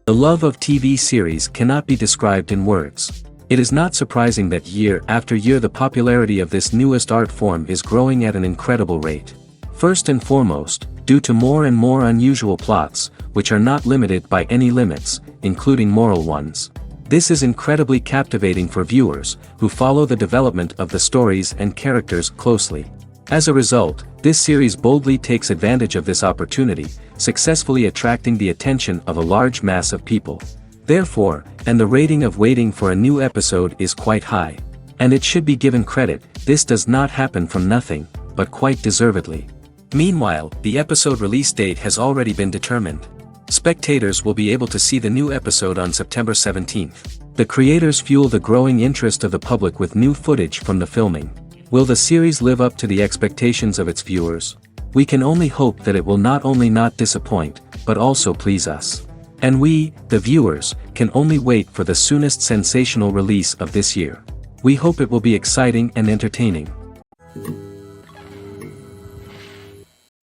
The love of TV series cannot be described in words. It is not surprising that year after year the popularity of this newest art form is growing at an incredible rate. First and foremost, due to more and more unusual plots, which are not limited by any limits, including moral ones. This is incredibly captivating for viewers, who follow the development of the stories and characters closely. As a result, this series boldly takes advantage of this opportunity, successfully attracting the attention of a large mass of people. Therefore, and the rating of waiting for a new episode is quite high. And it should be given credit, this does not happen from nothing, but quite deservedly. Meanwhile, the episode release date has already been determined. Spectators will be able to see the new episode on September 17th. The creators fuel the growing interest of the public with new footage from the filming. Will the series live up to the expectations of its viewers? We can only hope that it will not only not disappoint, but also please us. And we, the viewers, can only wait for the soonest sensational release of this year. We hope it will be exciting and entertaining.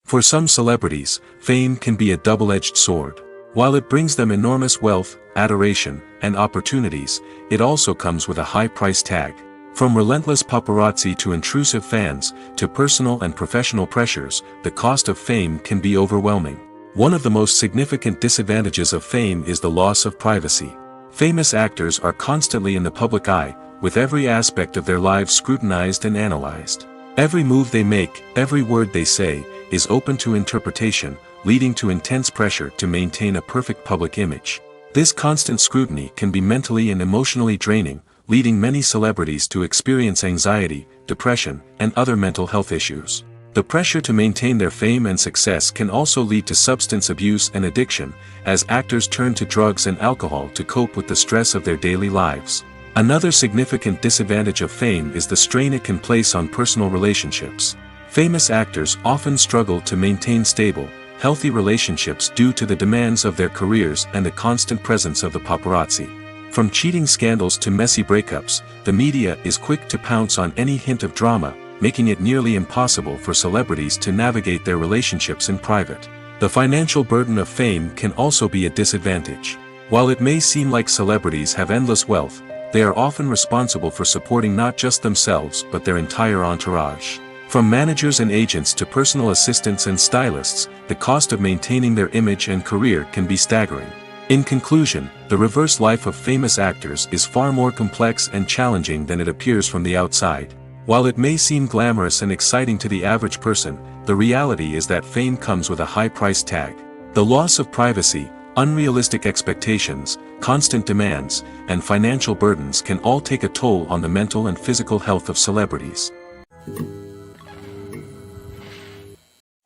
For some celebrities, fame can be a double-edged sword. While it brings them enormous wealth, adoration, and opportunities, it also comes with a high price tag. From relentless paparazzi to intrusive fans, to personal and professional pressures, the cost of fame can be overwhelming. One of the most significant disadvantages of fame is the loss of privacy. Famous actors are constantly in the public eye, with every aspect of their lives scrutinized and analyzed. Every move they make, every word they say, is open to interpretation, leading to intense pressure to maintain a perfect public image. This constant scrutiny can be mentally and emotionally draining, leading many celebrities to experience anxiety, depression, and other mental health issues. The pressure to maintain their fame and success can also lead to substance abuse and addiction, as actors turn to drugs and alcohol to cope with the stress of their daily lives. Another significant disadvantage of fame is the strain it can place on personal relationships. Famous actors often struggle to maintain stable, healthy relationships due to the demands of their careers and the constant presence of the paparazzi. From cheating scandals to messy breakups, the media is quick to pounce on any hint of drama, making it nearly impossible for celebrities to navigate their relationships in private. The financial burden of fame can also be a disadvantage. While it may seem like celebrities have endless wealth, they are often responsible for supporting not just themselves but their entire entourage. From managers and agents to personal assistants and stylists, the cost of maintaining their image and career can be staggering. In conclusion, the reverse life of famous actors is far more complex and challenging than it appears from the outside. While it may seem glamorous and exciting to the average person, the reality is that fame comes with a high price tag. The loss of privacy, unrealistic expectations, constant demands, and financial burdens can all take a toll on the mental and physical health of celebrities.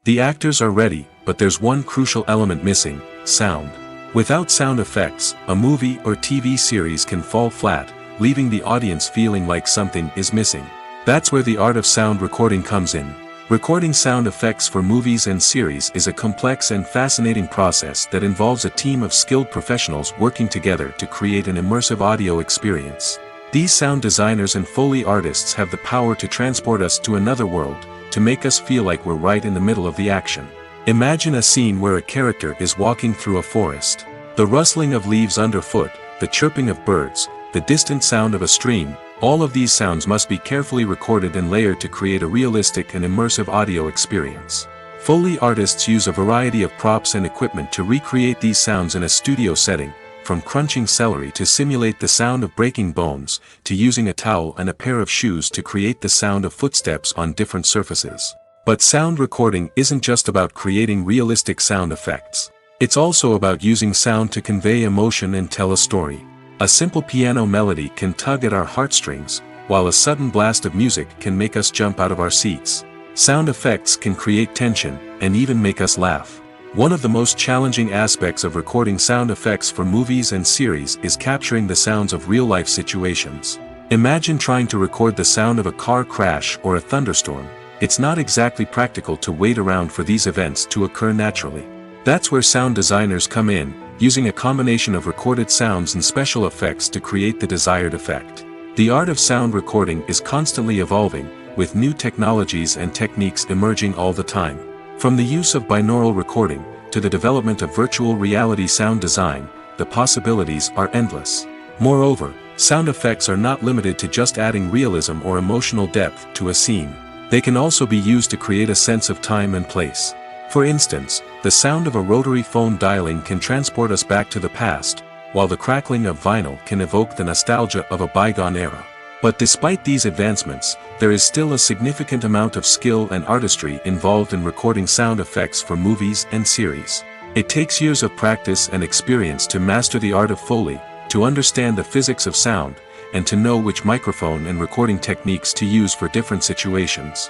The actors are ready, but there's one crucial element missing: sound. Without sound effects, a movie or TV series can fall flat, leaving the audience feeling like something is missing. That's where the art of sound recording comes in. Recording sound effects for movies and series is a complex and fascinating process that involves a team of skilled professionals working together to create an immersive audio experience. These sound designers and Foley artists have the power to transport us to another world, to make us feel like we're right in the middle of the action. Imagine a scene where a character is walking through a forest. The rustling of leaves underfoot, the chirping of birds, the distant sound of a stream, all of these sounds must be carefully recorded and layered to create a realistic and immersive audio experience. Foley artists use a variety of props and equipment to recreate these sounds in a studio setting, from crunching celery to simulate the sound of breaking bones, to using a towel and a pair of shoes to create the sound of footsteps on different surfaces. But sound recording isn't just about creating realistic sound effects. It's also about using sound to convey emotion and tell a story. A simple piano melody can tug at our heartstrings, while a sudden blast of music can make us jump out of our seats. Sound effects can create tension, and even make us laugh. One of the most challenging aspects of recording sound effects for movies and series is capturing the sounds of real-life situations. Imagine trying to record the sound of a car crash or a thunderstorm. It's not exactly practical to wait around for these events to occur naturally. That's where sound designers come in, using a combination of recorded sounds and special effects to create the desired effect. The art of sound recording is constantly evolving, with new technologies and techniques emerging all the time. From the use of binaural recording, to the development of virtual reality sound design, the possibilities are endless. Moreover, sound effects are not limited to just adding realism or emotional depth to a scene. They can also be used to create a sense of time and place. For instance, the sound of a rotary phone dialing can transport us back to the past, while the crackling of vinyl can evoke the nostalgia of a bygone era. But despite these advancements, there is still a significant amount of skill and artistry involved in recording sound effects for movies and series. It takes years of practice and experience to master the art of Foley, to understand the physics of sound, and to know which microphone and recording techniques to use for different situations.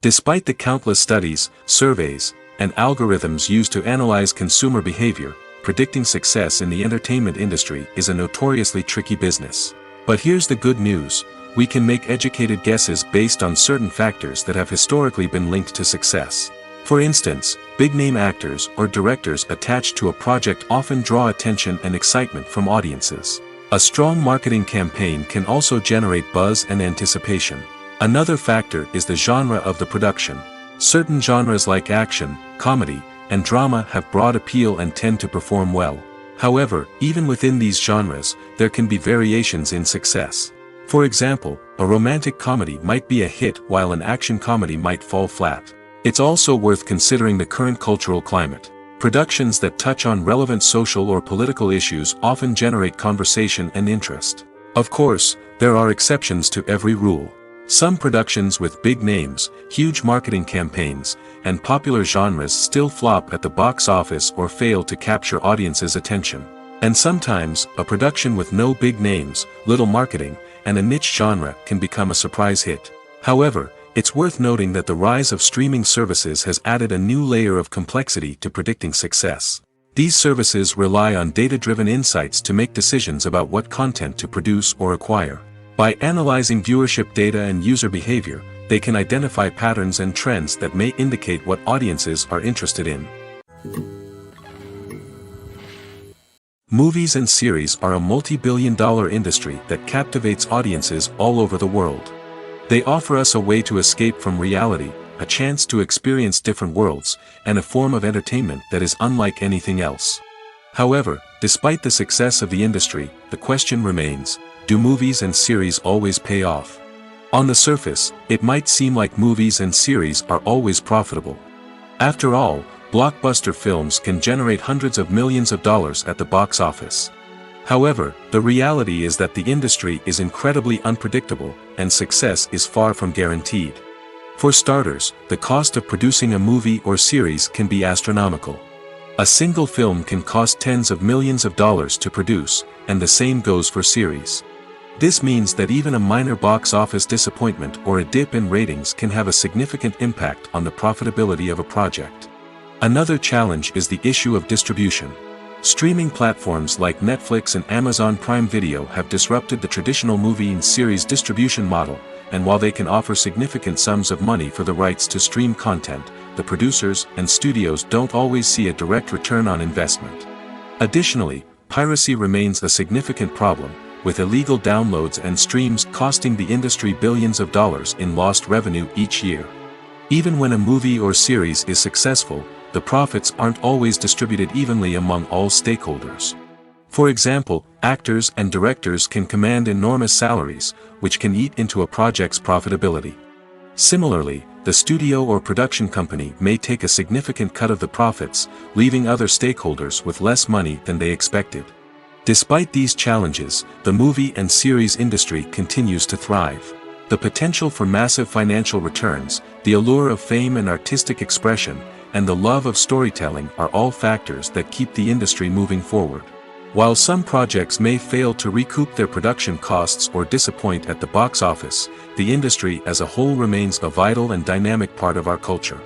Despite the countless studies, surveys, and algorithms used to analyze consumer behavior, predicting success in the entertainment industry is a notoriously tricky business. But here's the good news: we can make educated guesses based on certain factors that have historically been linked to success. For instance, big-name actors or directors attached to a project often draw attention and excitement from audiences. A strong marketing campaign can also generate buzz and anticipation. Another factor is the genre of the production. Certain genres like action, comedy, and drama have broad appeal and tend to perform well. However, even within these genres, there can be variations in success. For example, a romantic comedy might be a hit while an action comedy might fall flat. It's also worth considering the current cultural climate. Productions that touch on relevant social or political issues often generate conversation and interest. Of course, there are exceptions to every rule. Some productions with big names, huge marketing campaigns, and popular genres still flop at the box office or fail to capture audiences' attention. And sometimes, a production with no big names, little marketing, and a niche genre can become a surprise hit. However, it's worth noting that the rise of streaming services has added a new layer of complexity to predicting success. These services rely on data-driven insights to make decisions about what content to produce or acquire. By analyzing viewership data and user behavior, they can identify patterns and trends that may indicate what audiences are interested in. Movies and series are a multi-billion-dollar industry that captivates audiences all over the world. They offer us a way to escape from reality, a chance to experience different worlds, and a form of entertainment that is unlike anything else. However, despite the success of the industry, the question remains: do movies and series always pay off? On the surface, it might seem like movies and series are always profitable. After all, blockbuster films can generate hundreds of millions of dollars at the box office. However, the reality is that the industry is incredibly unpredictable, and success is far from guaranteed. For starters, the cost of producing a movie or series can be astronomical. A single film can cost tens of millions of dollars to produce, and the same goes for series. This means that even a minor box office disappointment or a dip in ratings can have a significant impact on the profitability of a project. Another challenge is the issue of distribution. Streaming platforms like Netflix and Amazon Prime Video have disrupted the traditional movie and series distribution model, and while they can offer significant sums of money for the rights to stream content, the producers and studios don't always see a direct return on investment. Additionally, piracy remains a significant problem, with illegal downloads and streams costing the industry billions of dollars in lost revenue each year. Even when a movie or series is successful, the profits aren't always distributed evenly among all stakeholders. For example, actors and directors can command enormous salaries, which can eat into a project's profitability. Similarly, the studio or production company may take a significant cut of the profits, leaving other stakeholders with less money than they expected. Despite these challenges, the movie and series industry continues to thrive. The potential for massive financial returns, the allure of fame and artistic expression, and the love of storytelling are all factors that keep the industry moving forward. While some projects may fail to recoup their production costs or disappoint at the box office, the industry as a whole remains a vital and dynamic part of our culture.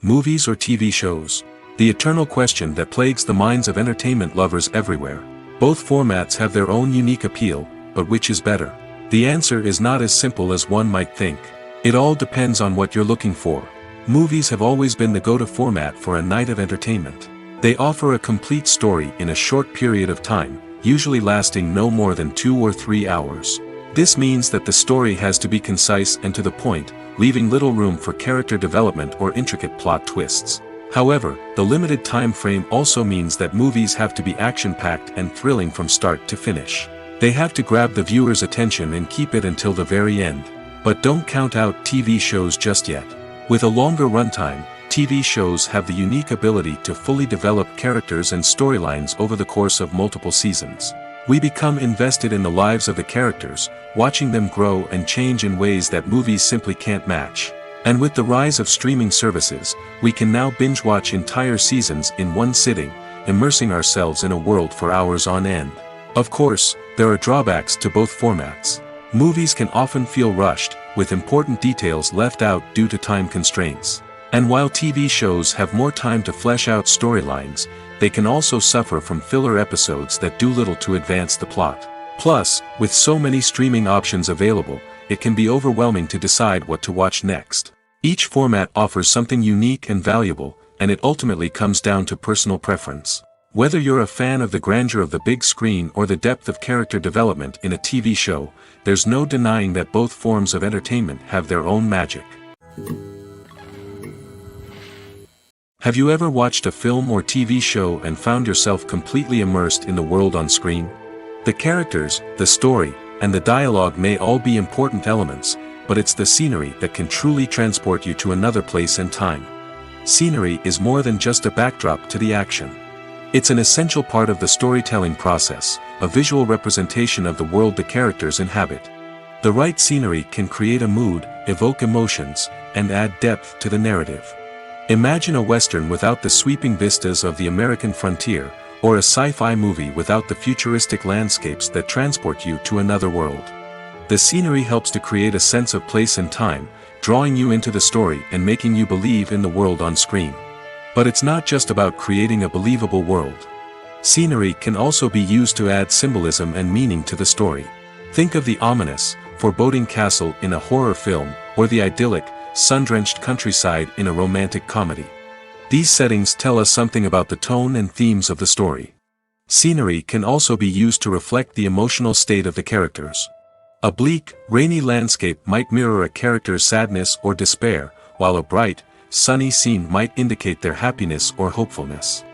Movies or TV shows? The eternal question that plagues the minds of entertainment lovers everywhere. Both formats have their own unique appeal, but which is better? The answer is not as simple as one might think. It all depends on what you're looking for. Movies have always been the go-to format for a night of entertainment. They offer a complete story in a short period of time, usually lasting no more than 2 or 3 hours. This means that the story has to be concise and to the point, leaving little room for character development or intricate plot twists. However, the limited time frame also means that movies have to be action-packed and thrilling from start to finish. They have to grab the viewer's attention and keep it until the very end. But don't count out TV shows just yet. With a longer runtime, TV shows have the unique ability to fully develop characters and storylines over the course of multiple seasons. We become invested in the lives of the characters, watching them grow and change in ways that movies simply can't match. And with the rise of streaming services, we can now binge-watch entire seasons in one sitting, immersing ourselves in a world for hours on end. Of course, there are drawbacks to both formats. Movies can often feel rushed, with important details left out due to time constraints. And while TV shows have more time to flesh out storylines, they can also suffer from filler episodes that do little to advance the plot. Plus, with so many streaming options available, it can be overwhelming to decide what to watch next. Each format offers something unique and valuable, and it ultimately comes down to personal preference. Whether you're a fan of the grandeur of the big screen or the depth of character development in a TV show, there's no denying that both forms of entertainment have their own magic. Have you ever watched a film or TV show and found yourself completely immersed in the world on screen? The characters, the story, and the dialogue may all be important elements, but it's the scenery that can truly transport you to another place and time. Scenery is more than just a backdrop to the action. It's an essential part of the storytelling process, a visual representation of the world the characters inhabit. The right scenery can create a mood, evoke emotions, and add depth to the narrative. Imagine a Western without the sweeping vistas of the American frontier, or a sci-fi movie without the futuristic landscapes that transport you to another world. The scenery helps to create a sense of place and time, drawing you into the story and making you believe in the world on screen. But it's not just about creating a believable world. Scenery can also be used to add symbolism and meaning to the story. Think of the ominous, foreboding castle in a horror film, or the idyllic, sun-drenched countryside in a romantic comedy. These settings tell us something about the tone and themes of the story. Scenery can also be used to reflect the emotional state of the characters. A bleak, rainy landscape might mirror a character's sadness or despair, while a bright, sunny scene might indicate their happiness or hopefulness.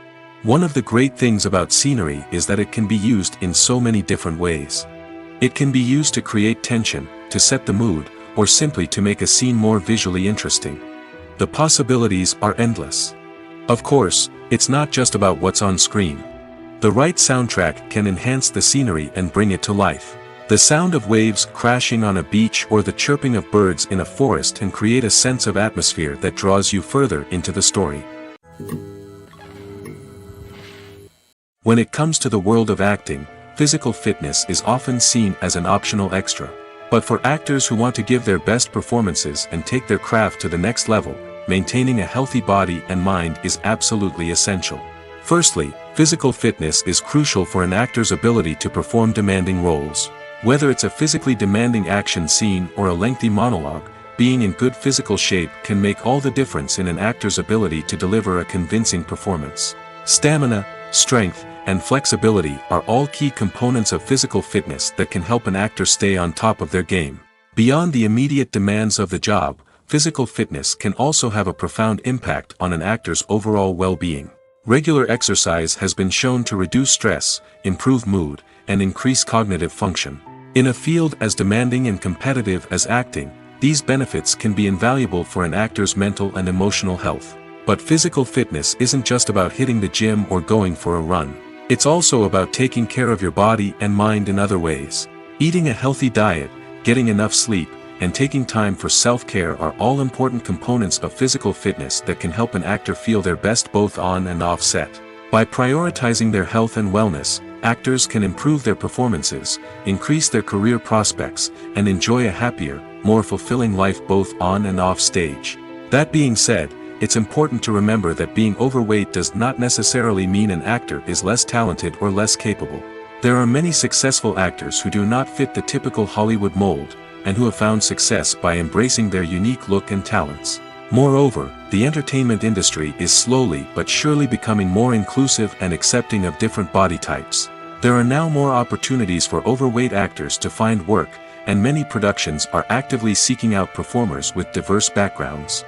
One of the great things about scenery is that it can be used in so many different ways. It can be used to create tension, to set the mood, or simply to make a scene more visually interesting. The possibilities are endless. Of course, it's not just about what's on screen. The right soundtrack can enhance the scenery and bring it to life. The sound of waves crashing on a beach or the chirping of birds in a forest can create a sense of atmosphere that draws you further into the story. When it comes to the world of acting, physical fitness is often seen as an optional extra. But for actors who want to give their best performances and take their craft to the next level, maintaining a healthy body and mind is absolutely essential. Firstly, physical fitness is crucial for an actor's ability to perform demanding roles. Whether it's a physically demanding action scene or a lengthy monologue, being in good physical shape can make all the difference in an actor's ability to deliver a convincing performance. Stamina, strength, and flexibility are all key components of physical fitness that can help an actor stay on top of their game. Beyond the immediate demands of the job, physical fitness can also have a profound impact on an actor's overall well-being. Regular exercise has been shown to reduce stress, improve mood, and increase cognitive function. In a field as demanding and competitive as acting, these benefits can be invaluable for an actor's mental and emotional health. But physical fitness isn't just about hitting the gym or going for a run. It's also about taking care of your body and mind in other ways. Eating a healthy diet, getting enough sleep, and taking time for self-care are all important components of physical fitness that can help an actor feel their best both on and off set. By prioritizing their health and wellness, actors can improve their performances, increase their career prospects, and enjoy a happier, more fulfilling life both on and off stage. That being said, it's important to remember that being overweight does not necessarily mean an actor is less talented or less capable. There are many successful actors who do not fit the typical Hollywood mold, and who have found success by embracing their unique look and talents. Moreover, the entertainment industry is slowly but surely becoming more inclusive and accepting of different body types. There are now more opportunities for overweight actors to find work, and many productions are actively seeking out performers with diverse backgrounds.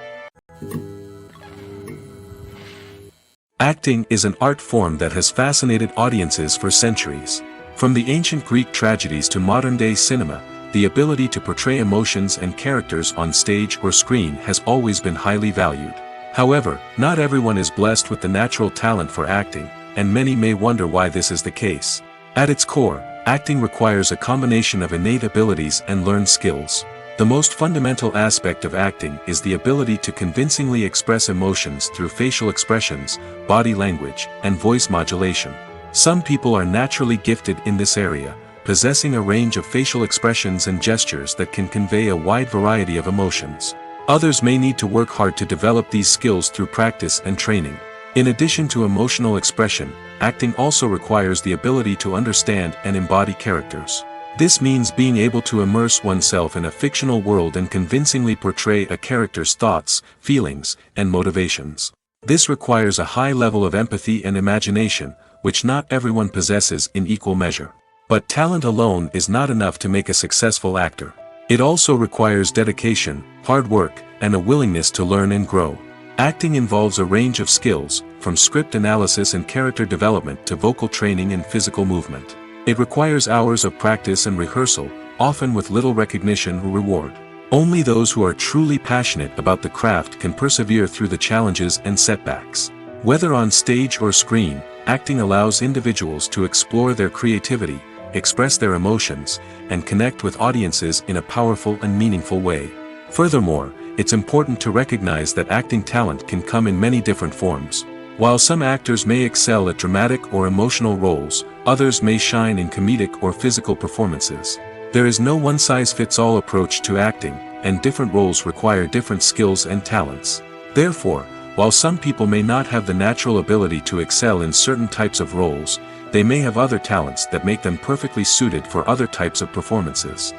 Acting is an art form that has fascinated audiences for centuries. From the ancient Greek tragedies to modern-day cinema, the ability to portray emotions and characters on stage or screen has always been highly valued. However, not everyone is blessed with the natural talent for acting, and many may wonder why this is the case. At its core, acting requires a combination of innate abilities and learned skills. The most fundamental aspect of acting is the ability to convincingly express emotions through facial expressions, body language, and voice modulation. Some people are naturally gifted in this area, possessing a range of facial expressions and gestures that can convey a wide variety of emotions. Others may need to work hard to develop these skills through practice and training. In addition to emotional expression, acting also requires the ability to understand and embody characters. This means being able to immerse oneself in a fictional world and convincingly portray a character's thoughts, feelings, and motivations. This requires a high level of empathy and imagination, which not everyone possesses in equal measure. But talent alone is not enough to make a successful actor. It also requires dedication, hard work, and a willingness to learn and grow. Acting involves a range of skills, from script analysis and character development to vocal training and physical movement. It requires hours of practice and rehearsal, often with little recognition or reward. Only those who are truly passionate about the craft can persevere through the challenges and setbacks. Whether on stage or screen, acting allows individuals to explore their creativity, express their emotions, and connect with audiences in a powerful and meaningful way. Furthermore, it's important to recognize that acting talent can come in many different forms. While some actors may excel at dramatic or emotional roles, others may shine in comedic or physical performances. There is no one-size-fits-all approach to acting, and different roles require different skills and talents. Therefore, while some people may not have the natural ability to excel in certain types of roles, they may have other talents that make them perfectly suited for other types of performances.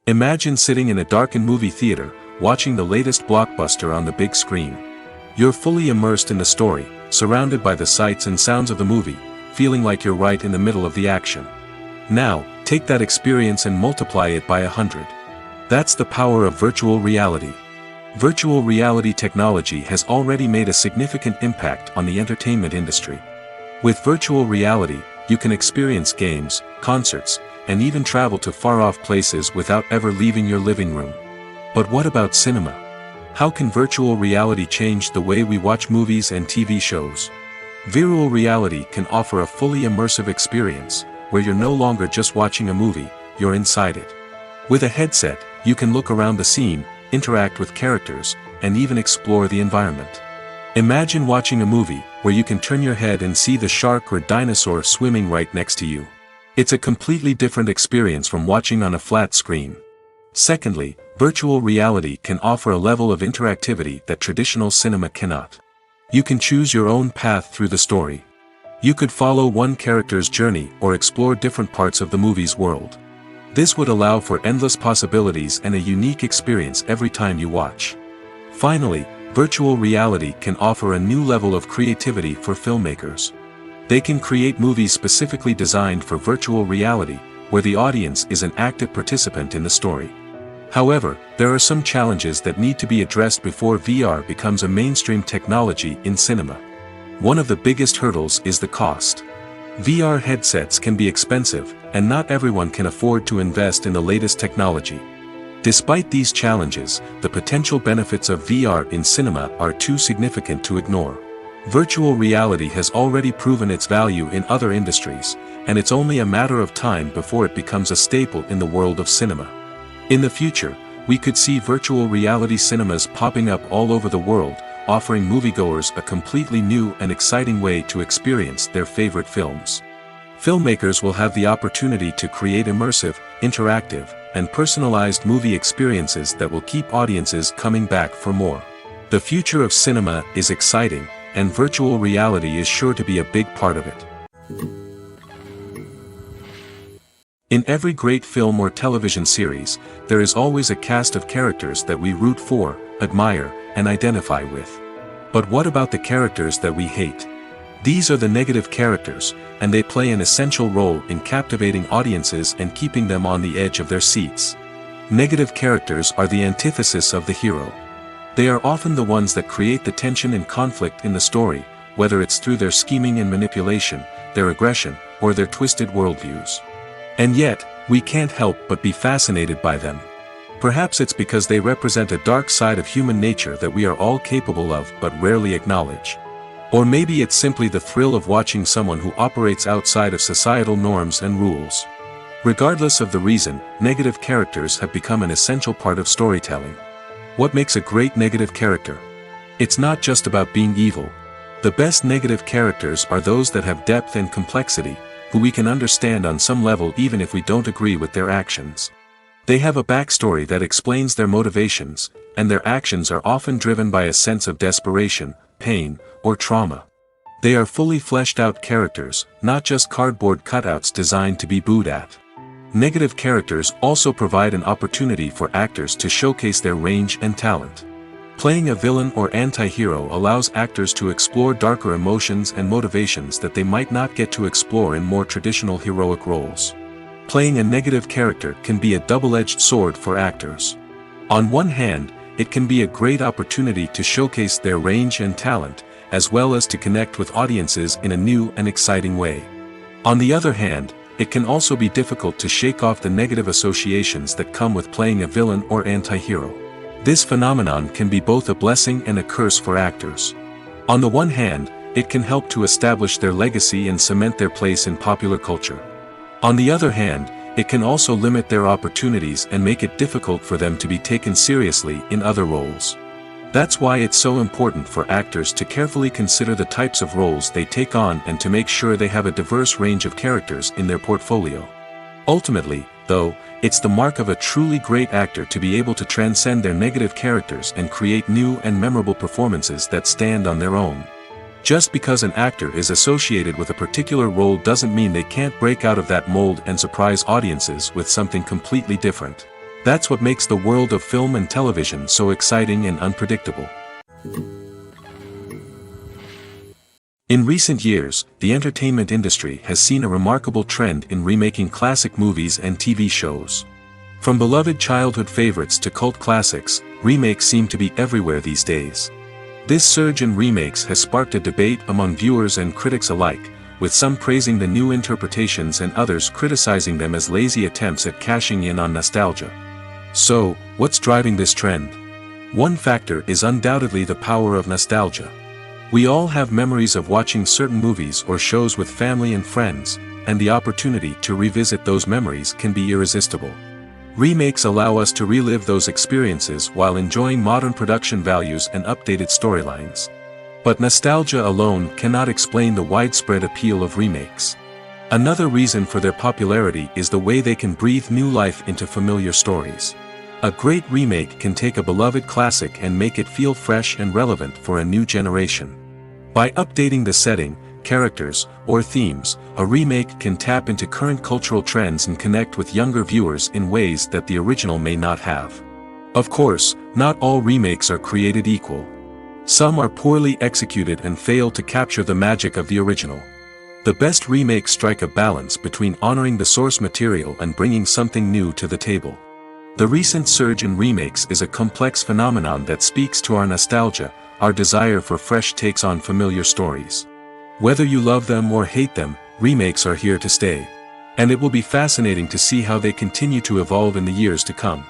Imagine sitting in a darkened movie theater, watching the latest blockbuster on the big screen. You're fully immersed in the story, surrounded by the sights and sounds of the movie, feeling like you're right in the middle of the action. Now, take that experience and multiply it by 100. That's the power of virtual reality. Virtual reality technology has already made a significant impact on the entertainment industry. With virtual reality, you can experience games, concerts, and even travel to far-off places without ever leaving your living room. But what about cinema? How can virtual reality change the way we watch movies and TV shows? Virtual reality can offer a fully immersive experience, where you're no longer just watching a movie, you're inside it. With a headset, you can look around the scene, interact with characters, and even explore the environment. Imagine watching a movie, where you can turn your head and see the shark or dinosaur swimming right next to you. It's a completely different experience from watching on a flat screen. Secondly, virtual reality can offer a level of interactivity that traditional cinema cannot. You can choose your own path through the story. You could follow one character's journey or explore different parts of the movie's world. This would allow for endless possibilities and a unique experience every time you watch. Finally, virtual reality can offer a new level of creativity for filmmakers. They can create movies specifically designed for virtual reality, where the audience is an active participant in the story. However, there are some challenges that need to be addressed before VR becomes a mainstream technology in cinema. One of the biggest hurdles is the cost. VR headsets can be expensive, and not everyone can afford to invest in the latest technology. Despite these challenges, the potential benefits of VR in cinema are too significant to ignore. Virtual reality has already proven its value in other industries, and it's only a matter of time before it becomes a staple in the world of cinema. In the future, we could see virtual reality cinemas popping up all over the world, offering moviegoers a completely new and exciting way to experience their favorite films. Filmmakers will have the opportunity to create immersive, interactive, and personalized movie experiences that will keep audiences coming back for more. The future of cinema is exciting, and virtual reality is sure to be a big part of it. In every great film or television series, there is always a cast of characters that we root for, admire, and identify with. But what about the characters that we hate? These are the negative characters, and they play an essential role in captivating audiences and keeping them on the edge of their seats. Negative characters are the antithesis of the hero. They are often the ones that create the tension and conflict in the story, whether it's through their scheming and manipulation, their aggression, or their twisted worldviews. And yet, we can't help but be fascinated by them. Perhaps it's because they represent a dark side of human nature that we are all capable of but rarely acknowledge. Or maybe it's simply the thrill of watching someone who operates outside of societal norms and rules. Regardless of the reason, negative characters have become an essential part of storytelling. What makes a great negative character? It's not just about being evil. The best negative characters are those that have depth and complexity, who we can understand on some level even if we don't agree with their actions. They have a backstory that explains their motivations, and their actions are often driven by a sense of desperation, pain, or trauma. They are fully fleshed out characters, not just cardboard cutouts designed to be booed at. Negative characters also provide an opportunity for actors to showcase their range and talent. Playing a villain or anti-hero allows actors to explore darker emotions and motivations that they might not get to explore in more traditional heroic roles. Playing a negative character can be a double-edged sword for actors. On one hand, it can be a great opportunity to showcase their range and talent, as well as to connect with audiences in a new and exciting way. On the other hand, it can also be difficult to shake off the negative associations that come with playing a villain or anti-hero. This phenomenon can be both a blessing and a curse for actors. On the one hand, it can help to establish their legacy and cement their place in popular culture. On the other hand, it can also limit their opportunities and make it difficult for them to be taken seriously in other roles. That's why it's so important for actors to carefully consider the types of roles they take on and to make sure they have a diverse range of characters in their portfolio. Ultimately, though, it's the mark of a truly great actor to be able to transcend their negative characters and create new and memorable performances that stand on their own. Just because an actor is associated with a particular role doesn't mean they can't break out of that mold and surprise audiences with something completely different. That's what makes the world of film and television so exciting and unpredictable. In recent years, the entertainment industry has seen a remarkable trend in remaking classic movies and TV shows. From beloved childhood favorites to cult classics, remakes seem to be everywhere these days. This surge in remakes has sparked a debate among viewers and critics alike, with some praising the new interpretations and others criticizing them as lazy attempts at cashing in on nostalgia. So, what's driving this trend? One factor is undoubtedly the power of nostalgia. We all have memories of watching certain movies or shows with family and friends, and the opportunity to revisit those memories can be irresistible. Remakes allow us to relive those experiences while enjoying modern production values and updated storylines. But nostalgia alone cannot explain the widespread appeal of remakes. Another reason for their popularity is the way they can breathe new life into familiar stories. A great remake can take a beloved classic and make it feel fresh and relevant for a new generation. By updating the setting, characters, or themes, a remake can tap into current cultural trends and connect with younger viewers in ways that the original may not have. Of course, not all remakes are created equal. Some are poorly executed and fail to capture the magic of the original. The best remakes strike a balance between honoring the source material and bringing something new to the table. The recent surge in remakes is a complex phenomenon that speaks to our nostalgia, our desire for fresh takes on familiar stories. Whether you love them or hate them, remakes are here to stay. And it will be fascinating to see how they continue to evolve in the years to come.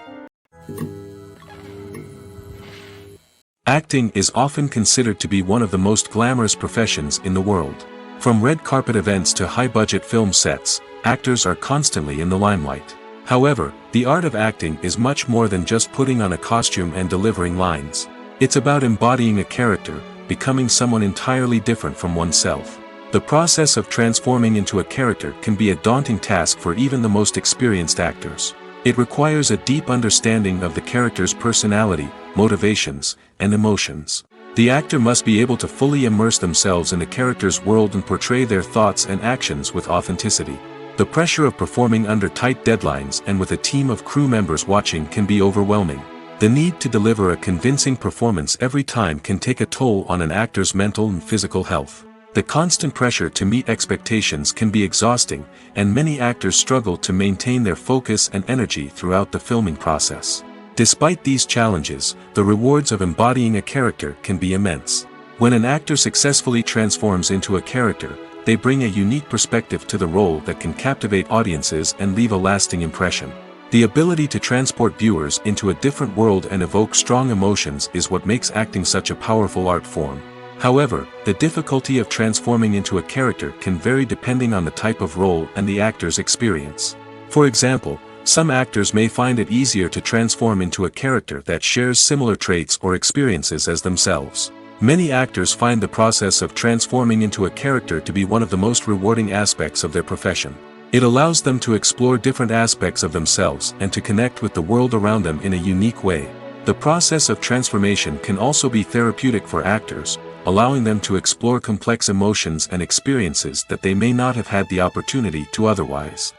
Acting is often considered to be one of the most glamorous professions in the world. From red carpet events to high-budget film sets, actors are constantly in the limelight. However, the art of acting is much more than just putting on a costume and delivering lines. It's about embodying a character, becoming someone entirely different from oneself. The process of transforming into a character can be a daunting task for even the most experienced actors. It requires a deep understanding of the character's personality, motivations, and emotions. The actor must be able to fully immerse themselves in the character's world and portray their thoughts and actions with authenticity. The pressure of performing under tight deadlines and with a team of crew members watching can be overwhelming. The need to deliver a convincing performance every time can take a toll on an actor's mental and physical health. The constant pressure to meet expectations can be exhausting, and many actors struggle to maintain their focus and energy throughout the filming process. Despite these challenges, the rewards of embodying a character can be immense. When an actor successfully transforms into a character, they bring a unique perspective to the role that can captivate audiences and leave a lasting impression. The ability to transport viewers into a different world and evoke strong emotions is what makes acting such a powerful art form. However, the difficulty of transforming into a character can vary depending on the type of role and the actor's experience. For example, some actors may find it easier to transform into a character that shares similar traits or experiences as themselves. Many actors find the process of transforming into a character to be one of the most rewarding aspects of their profession. It allows them to explore different aspects of themselves and to connect with the world around them in a unique way. The process of transformation can also be therapeutic for actors, allowing them to explore complex emotions and experiences that they may not have had the opportunity to otherwise.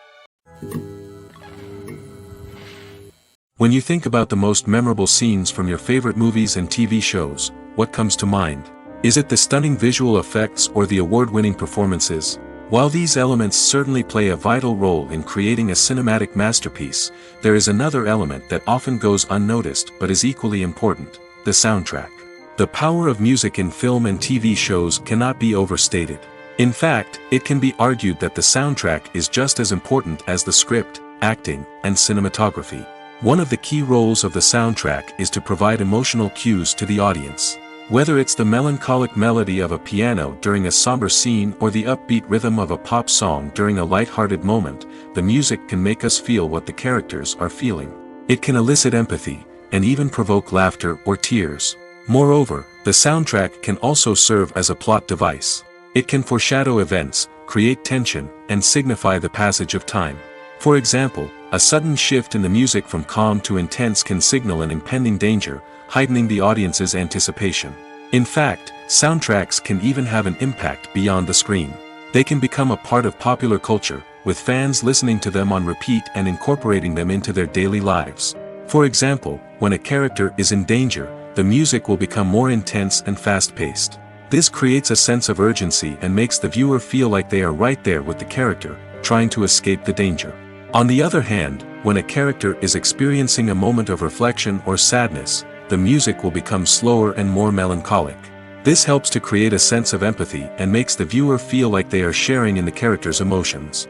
When you think about the most memorable scenes from your favorite movies and TV shows, what comes to mind? Is it the stunning visual effects or the award-winning performances? While these elements certainly play a vital role in creating a cinematic masterpiece, there is another element that often goes unnoticed but is equally important: the soundtrack. The power of music in film and TV shows cannot be overstated. In fact, it can be argued that the soundtrack is just as important as the script, acting, and cinematography. One of the key roles of the soundtrack is to provide emotional cues to the audience. Whether it's the melancholic melody of a piano during a somber scene or the upbeat rhythm of a pop song during a light-hearted moment, the music can make us feel what the characters are feeling. It can elicit empathy, and even provoke laughter or tears. Moreover, the soundtrack can also serve as a plot device. It can foreshadow events, create tension, and signify the passage of time. For example, a sudden shift in the music from calm to intense can signal an impending danger, heightening the audience's anticipation. In fact, soundtracks can even have an impact beyond the screen. They can become a part of popular culture, with fans listening to them on repeat and incorporating them into their daily lives. For example, when a character is in danger, the music will become more intense and fast-paced. This creates a sense of urgency and makes the viewer feel like they are right there with the character, trying to escape the danger. On the other hand, when a character is experiencing a moment of reflection or sadness, the music will become slower and more melancholic. This helps to create a sense of empathy and makes the viewer feel like they are sharing in the character's emotions.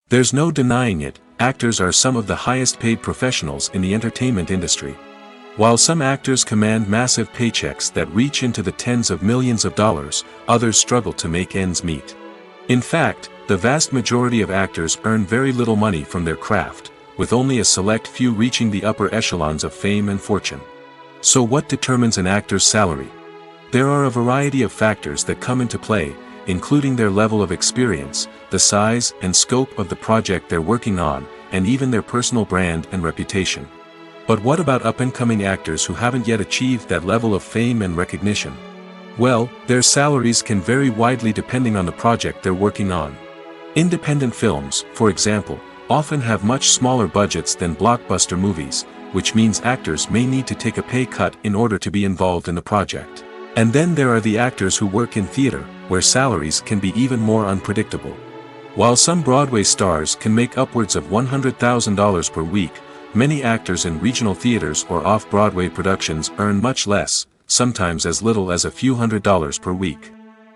There's no denying it, actors are some of the highest-paid professionals in the entertainment industry. While some actors command massive paychecks that reach into the tens of millions of dollars, others struggle to make ends meet. In fact, the vast majority of actors earn very little money from their craft, with only a select few reaching the upper echelons of fame and fortune. So what determines an actor's salary? There are a variety of factors that come into play, including their level of experience, the size and scope of the project they're working on, and even their personal brand and reputation. But what about up-and-coming actors who haven't yet achieved that level of fame and recognition? Well, their salaries can vary widely depending on the project they're working on. Independent films, for example, often have much smaller budgets than blockbuster movies, which means actors may need to take a pay cut in order to be involved in the project. And then there are the actors who work in theater, where salaries can be even more unpredictable. While some Broadway stars can make upwards of $100,000 per week, many actors in regional theaters or off-Broadway productions earn much less, sometimes as little as a few $100s per week.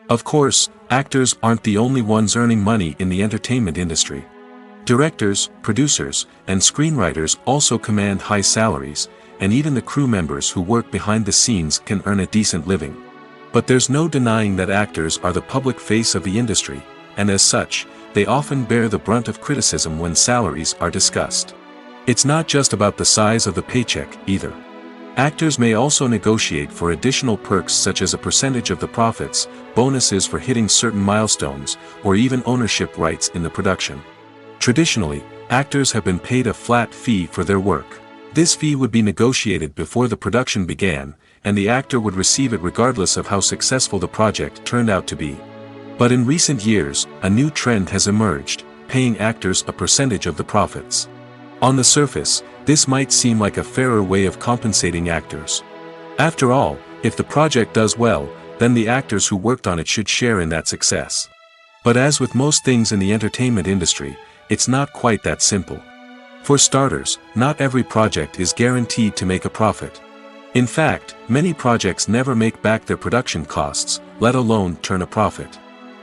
Of course, actors aren't the only ones earning money in the entertainment industry. Directors, producers, and screenwriters also command high salaries, and even the crew members who work behind the scenes can earn a decent living. But there's no denying that actors are the public face of the industry, and as such, they often bear the brunt of criticism when salaries are discussed. It's not just about the size of the paycheck, either. Actors may also negotiate for additional perks such as a percentage of the profits, bonuses for hitting certain milestones, or even ownership rights in the production. Traditionally, actors have been paid a flat fee for their work. This fee would be negotiated before the production began, and the actor would receive it regardless of how successful the project turned out to be. But in recent years, a new trend has emerged, paying actors a percentage of the profits. On the surface, this might seem like a fairer way of compensating actors. After all, If the project does well, then the actors who worked on it should share in that success. But as with most things in the entertainment industry, it's not quite that simple. For starters, not every project is guaranteed to make a profit. In fact, many projects never make back their production costs, let alone turn a profit.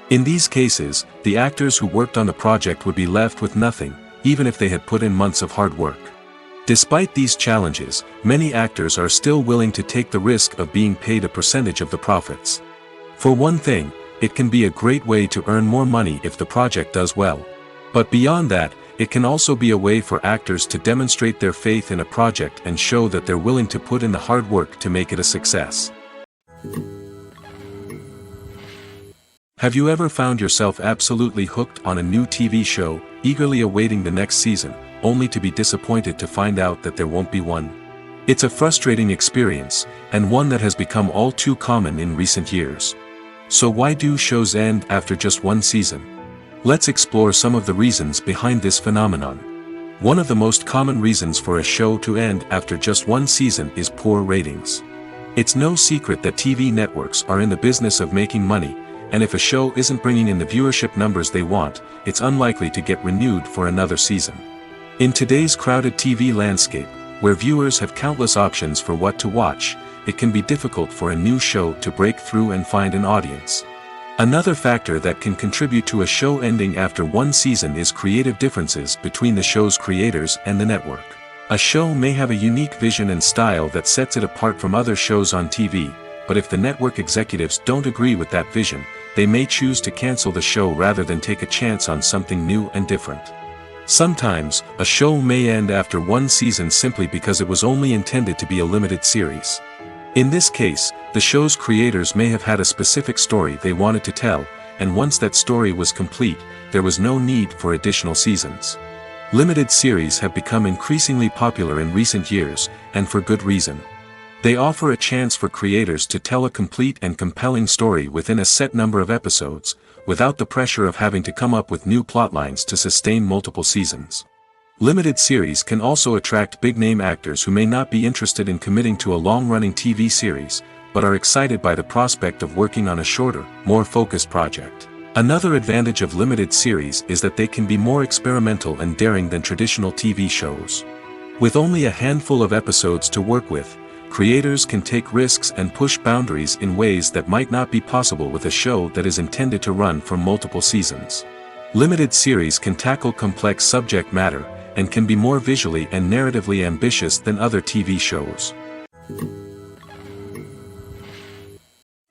In these cases, the actors who worked on the project would be left with nothing, even if they had put in months of hard work. Despite these challenges, many actors are still willing to take the risk of being paid a percentage of the profits. For one thing, it can be a great way to earn more money if the project does well. But beyond that, it can also be a way for actors to demonstrate their faith in a project and show that they're willing to put in the hard work to make it a success. Have you ever found yourself absolutely hooked on a new TV show, eagerly awaiting the next season, only to be disappointed to find out that there won't be one? It's a frustrating experience, and one that has become all too common in recent years. So why do shows end after just one season? Let's explore some of the reasons behind this phenomenon. One of the most common reasons for a show to end after just one season is poor ratings. It's no secret that TV networks are in the business of making money, and if a show isn't bringing in the viewership numbers they want, it's unlikely to get renewed for another season. In today's crowded TV landscape, where viewers have countless options for what to watch, it can be difficult for a new show to break through and find an audience. Another factor that can contribute to a show ending after one season is creative differences between the show's creators and the network. A show may have a unique vision and style that sets it apart from other shows on TV, but if the network executives don't agree with that vision, they may choose to cancel the show rather than take a chance on something new and different. Sometimes, a show may end after one season simply because it was only intended to be a limited series. In this case, the show's creators may have had a specific story they wanted to tell, and once that story was complete, there was no need for additional seasons. Limited series have become increasingly popular in recent years, and for good reason. They offer a chance for creators to tell a complete and compelling story within a set number of episodes, without the pressure of having to come up with new plotlines to sustain multiple seasons. Limited series can also attract big-name actors who may not be interested in committing to a long-running TV series, but are excited by the prospect of working on a shorter, more focused project. Another advantage of limited series is that they can be more experimental and daring than traditional TV shows. With only a handful of episodes to work with, creators can take risks and push boundaries in ways that might not be possible with a show that is intended to run for multiple seasons. Limited series can tackle complex subject matter, and can be more visually and narratively ambitious than other TV shows.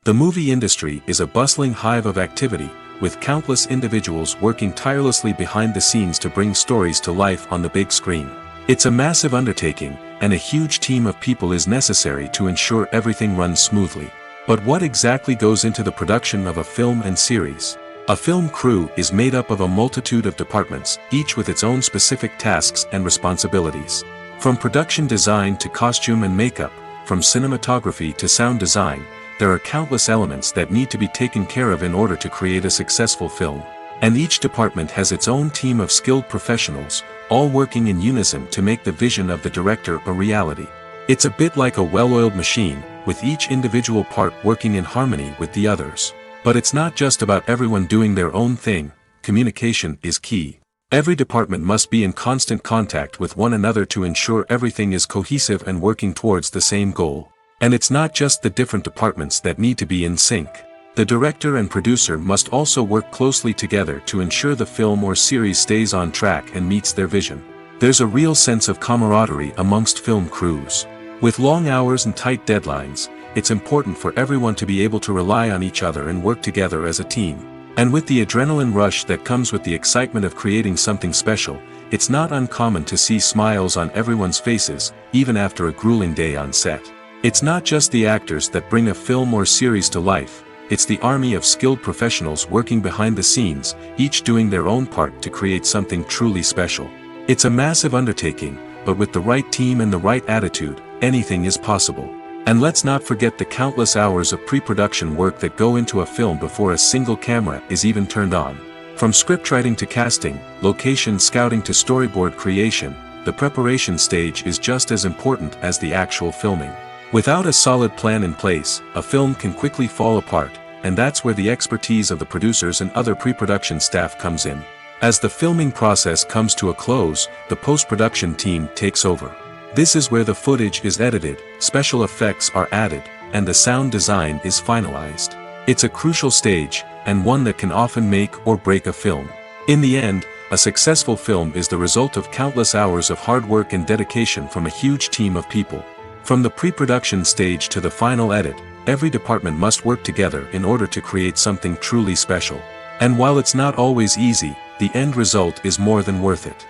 The movie industry is a bustling hive of activity, with countless individuals working tirelessly behind the scenes to bring stories to life on the big screen. It's a massive undertaking, and a huge team of people is necessary to ensure everything runs smoothly. But what exactly goes into the production of a film and series? A film crew is made up of a multitude of departments, each with its own specific tasks and responsibilities. From production design to costume and makeup, from cinematography to sound design, there are countless elements that need to be taken care of in order to create a successful film. And each department has its own team of skilled professionals, all working in unison to make the vision of the director a reality. It's a bit like a well-oiled machine, with each individual part working in harmony with the others. But it's not just about everyone doing their own thing. Communication is key. Every department must be in constant contact with one another to ensure everything is cohesive and working towards the same goal. And it's not just the different departments that need to be in sync. The director and producer must also work closely together to ensure the film or series stays on track and meets their vision. There's a real sense of camaraderie amongst film crews. With long hours and tight deadlines, it's important for everyone to be able to rely on each other and work together as a team. And with the adrenaline rush that comes with the excitement of creating something special, it's not uncommon to see smiles on everyone's faces, even after a grueling day on set. It's not just the actors that bring a film or series to life, it's the army of skilled professionals working behind the scenes, each doing their own part to create something truly special. It's a massive undertaking, but with the right team and the right attitude, anything is possible. And let's not forget the countless hours of pre-production work that go into a film before a single camera is even turned on. From scriptwriting to casting, location scouting to storyboard creation, the preparation stage is just as important as the actual filming. Without a solid plan in place, a film can quickly fall apart, and that's where the expertise of the producers and other pre-production staff comes in. As the filming process comes to a close, the post-production team takes over. This is where the footage is edited, special effects are added, and the sound design is finalized. It's a crucial stage, and one that can often make or break a film. In the end, a successful film is the result of countless hours of hard work and dedication from a huge team of people. From the pre-production stage to the final edit, every department must work together in order to create something truly special. And while it's not always easy, the end result is more than worth it.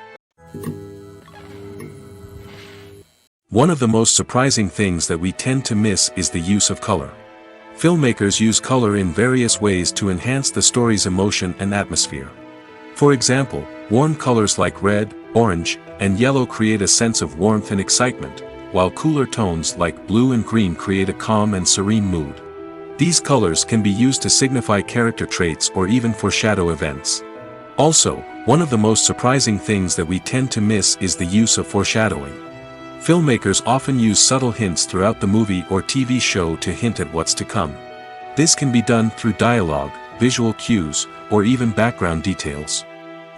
One of the most surprising things that we tend to miss is the use of color. Filmmakers use color in various ways to enhance the story's emotion and atmosphere. For example, warm colors like red, orange, and yellow create a sense of warmth and excitement, while cooler tones like blue and green create a calm and serene mood. These colors can be used to signify character traits or even foreshadow events. Also, one of the most surprising things that we tend to miss is the use of foreshadowing. Filmmakers often use subtle hints throughout the movie or TV show to hint at what's to come. This can be done through dialogue, visual cues, or even background details.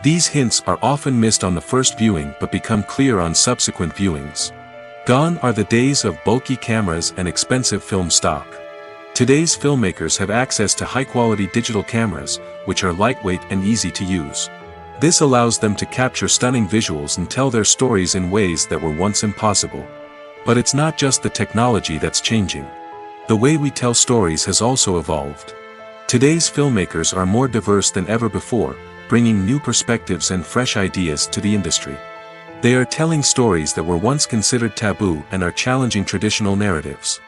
These hints are often missed on the first viewing but become clear on subsequent viewings. Gone are the days of bulky cameras and expensive film stock. Today's filmmakers have access to high-quality digital cameras, which are lightweight and easy to use. This allows them to capture stunning visuals and tell their stories in ways that were once impossible. But it's not just the technology that's changing. The way we tell stories has also evolved. Today's filmmakers are more diverse than ever before, bringing new perspectives and fresh ideas to the industry. They are telling stories that were once considered taboo and are challenging traditional narratives.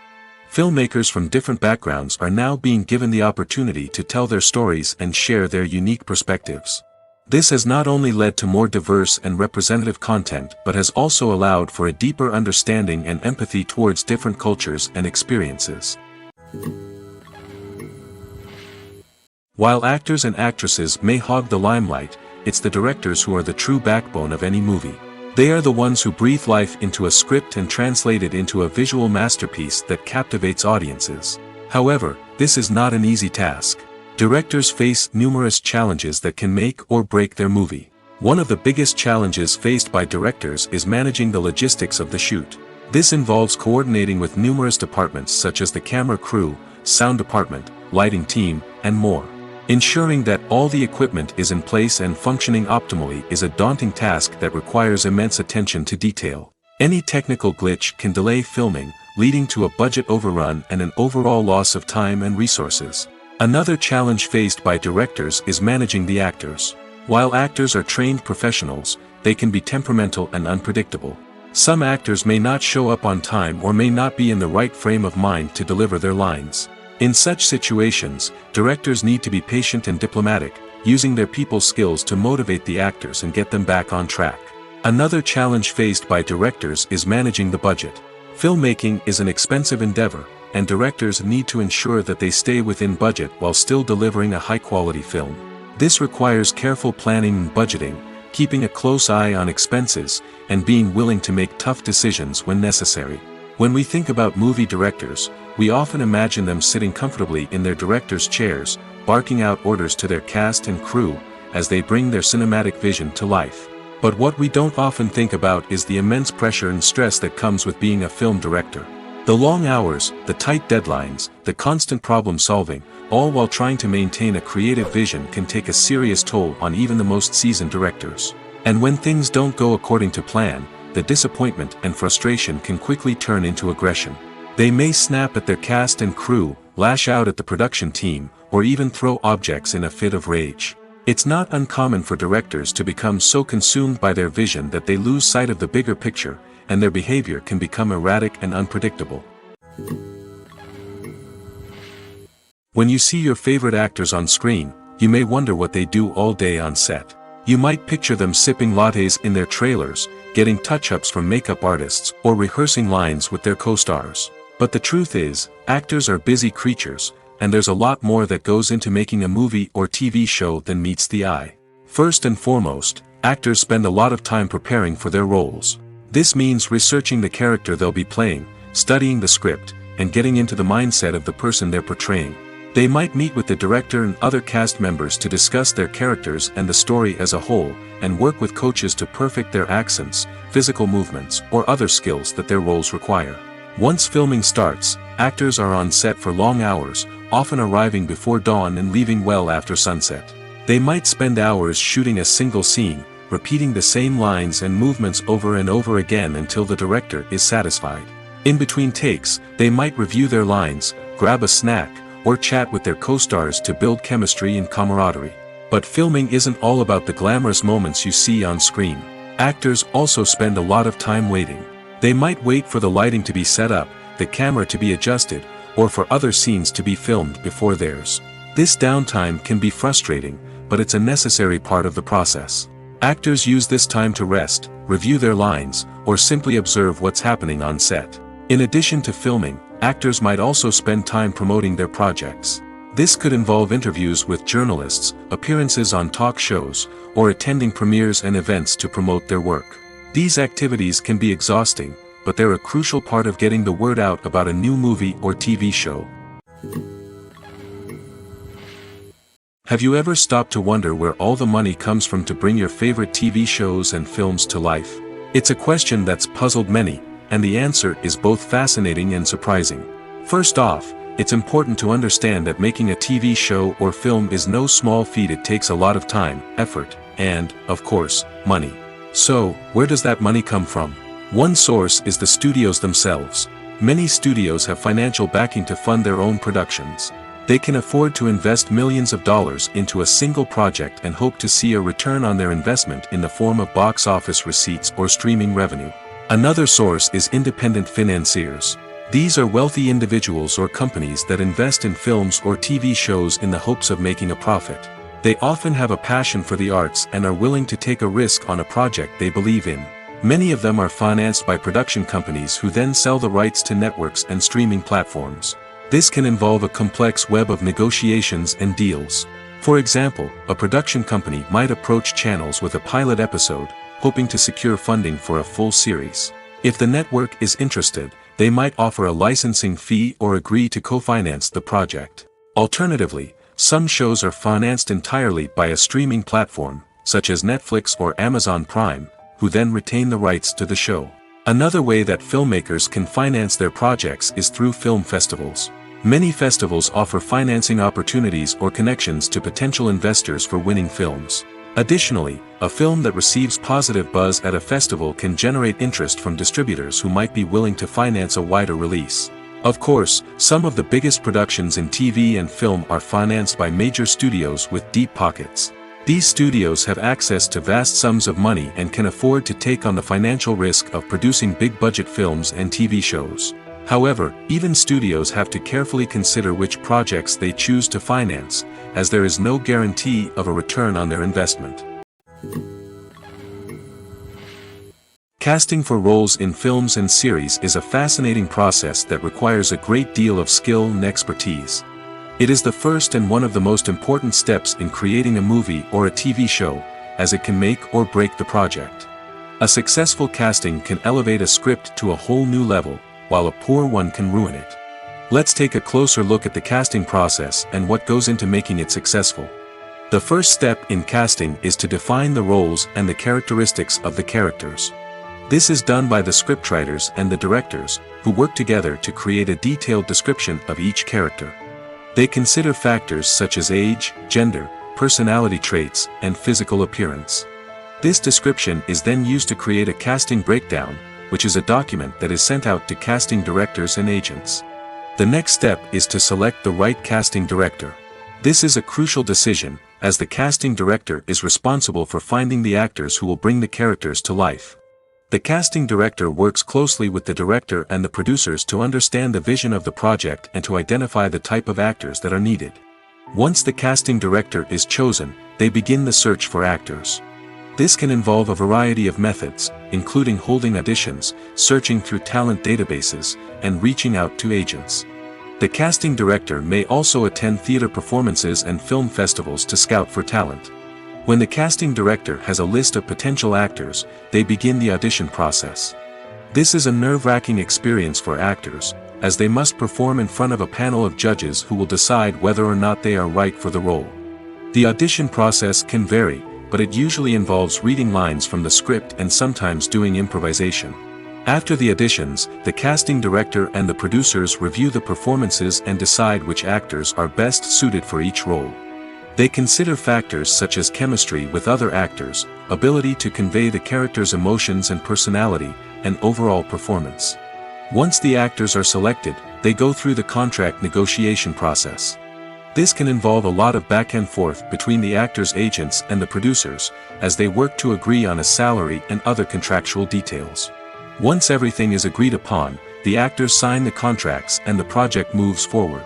Filmmakers from different backgrounds are now being given the opportunity to tell their stories and share their unique perspectives. This has not only led to more diverse and representative content but has also allowed for a deeper understanding and empathy towards different cultures and experiences. While actors and actresses may hog the limelight, it's the directors who are the true backbone of any movie. They are the ones who breathe life into a script and translate it into a visual masterpiece that captivates audiences. However, this is not an easy task. Directors face numerous challenges that can make or break their movie. One of the biggest challenges faced by directors is managing the logistics of the shoot. This involves coordinating with numerous departments such as the camera crew, sound department, lighting team, and more. Ensuring that all the equipment is in place and functioning optimally is a daunting task that requires immense attention to detail. Any technical glitch can delay filming, leading to a budget overrun and an overall loss of time and resources. Another challenge faced by directors is managing the actors. While actors are trained professionals, they can be temperamental and unpredictable. Some actors may not show up on time or may not be in the right frame of mind to deliver their lines. In such situations, directors need to be patient and diplomatic, using their people skills to motivate the actors and get them back on track. Another challenge faced by directors is managing the budget. Filmmaking is an expensive endeavor, and directors need to ensure that they stay within budget while still delivering a high-quality film. This requires careful planning and budgeting, keeping a close eye on expenses, and being willing to make tough decisions when necessary. When we think about movie directors, we often imagine them sitting comfortably in their director's chairs, barking out orders to their cast and crew, as they bring their cinematic vision to life. But what we don't often think about is the immense pressure and stress that comes with being a film director. The long hours, the tight deadlines, the constant problem solving, all while trying to maintain a creative vision can take a serious toll on even the most seasoned directors. And when things don't go according to plan, the disappointment and frustration can quickly turn into aggression. They may snap at their cast and crew, lash out at the production team, or even throw objects in a fit of rage. It's not uncommon for directors to become so consumed by their vision that they lose sight of the bigger picture, and their behavior can become erratic and unpredictable. When you see your favorite actors on screen, you may wonder what they do all day on set. You might picture them sipping lattes in their trailers, getting touch-ups from makeup artists, or rehearsing lines with their co-stars. But the truth is, actors are busy creatures, and there's a lot more that goes into making a movie or TV show than meets the eye. First and foremost, actors spend a lot of time preparing for their roles. This means researching the character they'll be playing, studying the script, and getting into the mindset of the person they're portraying. They might meet with the director and other cast members to discuss their characters and the story as a whole, and work with coaches to perfect their accents, physical movements, or other skills that their roles require. Once filming starts, actors are on set for long hours, often arriving before dawn and leaving well after sunset. They might spend hours shooting a single scene, repeating the same lines and movements over and over again until the director is satisfied. In between takes, they might review their lines, grab a snack, or chat with their co-stars to build chemistry and camaraderie. But filming isn't all about the glamorous moments you see on screen. Actors also spend a lot of time waiting. They might wait for the lighting to be set up, the camera to be adjusted, or for other scenes to be filmed before theirs. This downtime can be frustrating, but it's a necessary part of the process. Actors use this time to rest, review their lines, or simply observe what's happening on set. In addition to filming, actors might also spend time promoting their projects. This could involve interviews with journalists, appearances on talk shows, or attending premieres and events to promote their work. These activities can be exhausting, but they're a crucial part of getting the word out about a new movie or TV show. Have you ever stopped to wonder where all the money comes from to bring your favorite TV shows and films to life? It's a question that's puzzled many, and the answer is both fascinating and surprising. First off, it's important to understand that making a TV show or film is no small feat. It takes a lot of time, effort, and, of course, money. So, where does that money come from? One source is the studios themselves. Many studios have financial backing to fund their own productions. They can afford to invest millions of dollars into a single project and hope to see a return on their investment in the form of box office receipts or streaming revenue. Another source is independent financiers. These are wealthy individuals or companies that invest in films or TV shows in the hopes of making a profit. They often have a passion for the arts and are willing to take a risk on a project they believe in. Many of them are financed by production companies who then sell the rights to networks and streaming platforms. This can involve a complex web of negotiations and deals. For example, a production company might approach channels with a pilot episode, hoping to secure funding for a full series. If the network is interested, they might offer a licensing fee or agree to co-finance the project. Alternatively, some shows are financed entirely by a streaming platform, such as Netflix or Amazon Prime, who then retain the rights to the show. Another way that filmmakers can finance their projects is through film festivals. Many festivals offer financing opportunities or connections to potential investors for winning films. Additionally, a film that receives positive buzz at a festival can generate interest from distributors who might be willing to finance a wider release. Of course, some of the biggest productions in TV and film are financed by major studios with deep pockets. These studios have access to vast sums of money and can afford to take on the financial risk of producing big-budget films and TV shows. However, even studios have to carefully consider which projects they choose to finance, as there is no guarantee of a return on their investment. Casting for roles in films and series is a fascinating process that requires a great deal of skill and expertise. It is the first and one of the most important steps in creating a movie or a TV show, as it can make or break the project. A successful casting can elevate a script to a whole new level, while a poor one can ruin it. Let's take a closer look at the casting process and what goes into making it successful. The first step in casting is to define the roles and the characteristics of the characters. This is done by the scriptwriters and the directors, who work together to create a detailed description of each character. They consider factors such as age, gender, personality traits, and physical appearance. This description is then used to create a casting breakdown, which is a document that is sent out to casting directors and agents. The next step is to select the right casting director. This is a crucial decision, as the casting director is responsible for finding the actors who will bring the characters to life. The casting director works closely with the director and the producers to understand the vision of the project and to identify the type of actors that are needed. Once the casting director is chosen, they begin the search for actors. This can involve a variety of methods, including holding auditions, searching through talent databases, and reaching out to agents. The casting director may also attend theater performances and film festivals to scout for talent. When the casting director has a list of potential actors, they begin the audition process. This is a nerve-wracking experience for actors, as they must perform in front of a panel of judges who will decide whether or not they are right for the role. The audition process can vary, but it usually involves reading lines from the script and sometimes doing improvisation. After the auditions, the casting director and the producers review the performances and decide which actors are best suited for each role. They consider factors such as chemistry with other actors, ability to convey the character's emotions and personality, and overall performance. Once the actors are selected, they go through the contract negotiation process. This can involve a lot of back and forth between the actors' agents and the producers, as they work to agree on a salary and other contractual details. Once everything is agreed upon, the actors sign the contracts and the project moves forward.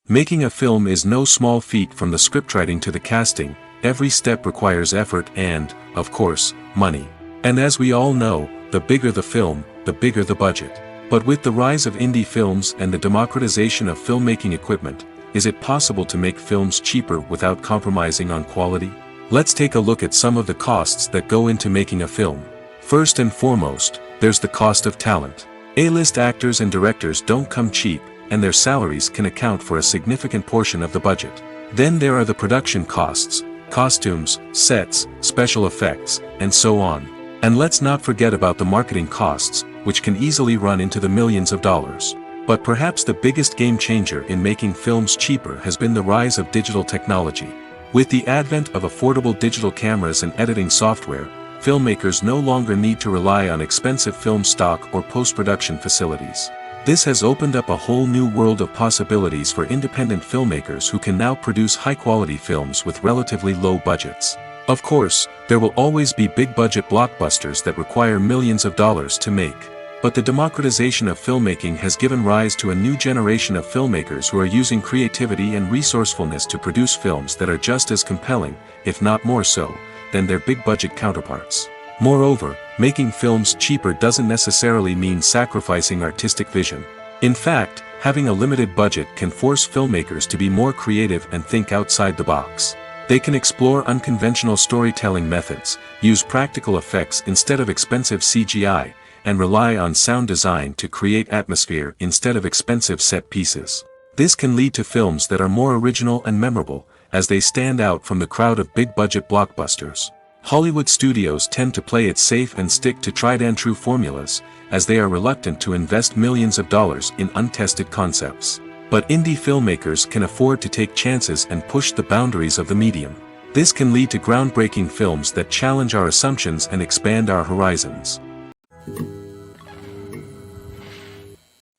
Making a film is no small feat from the scriptwriting to the casting. Every step requires effort and, of course, money. And as we all know, the bigger the film, the bigger the budget. But with the rise of indie films and the democratization of filmmaking equipment, is it possible to make films cheaper without compromising on quality? Let's take a look at some of the costs that go into making a film. First and foremost, there's the cost of talent. A-list actors and directors don't come cheap, and their salaries can account for a significant portion of the budget. Then there are the production costs, costumes, sets, special effects, and so on. And let's not forget about the marketing costs, which can easily run into the millions of dollars. But perhaps the biggest game changer in making films cheaper has been the rise of digital technology. With the advent of affordable digital cameras and editing software, filmmakers no longer need to rely on expensive film stock or post-production facilities. This has opened up a whole new world of possibilities for independent filmmakers who can now produce high-quality films with relatively low budgets. Of course, there will always be big-budget blockbusters that require millions of dollars to make. But the democratization of filmmaking has given rise to a new generation of filmmakers who are using creativity and resourcefulness to produce films that are just as compelling, if not more so, than their big-budget counterparts. Moreover, making films cheaper doesn't necessarily mean sacrificing artistic vision. In fact, having a limited budget can force filmmakers to be more creative and think outside the box. They can explore unconventional storytelling methods, use practical effects instead of expensive CGI, and rely on sound design to create atmosphere instead of expensive set pieces. This can lead to films that are more original and memorable, as they stand out from the crowd of big-budget blockbusters. Hollywood studios tend to play it safe and stick to tried-and-true formulas, as they are reluctant to invest millions of dollars in untested concepts. But indie filmmakers can afford to take chances and push the boundaries of the medium. This can lead to groundbreaking films that challenge our assumptions and expand our horizons.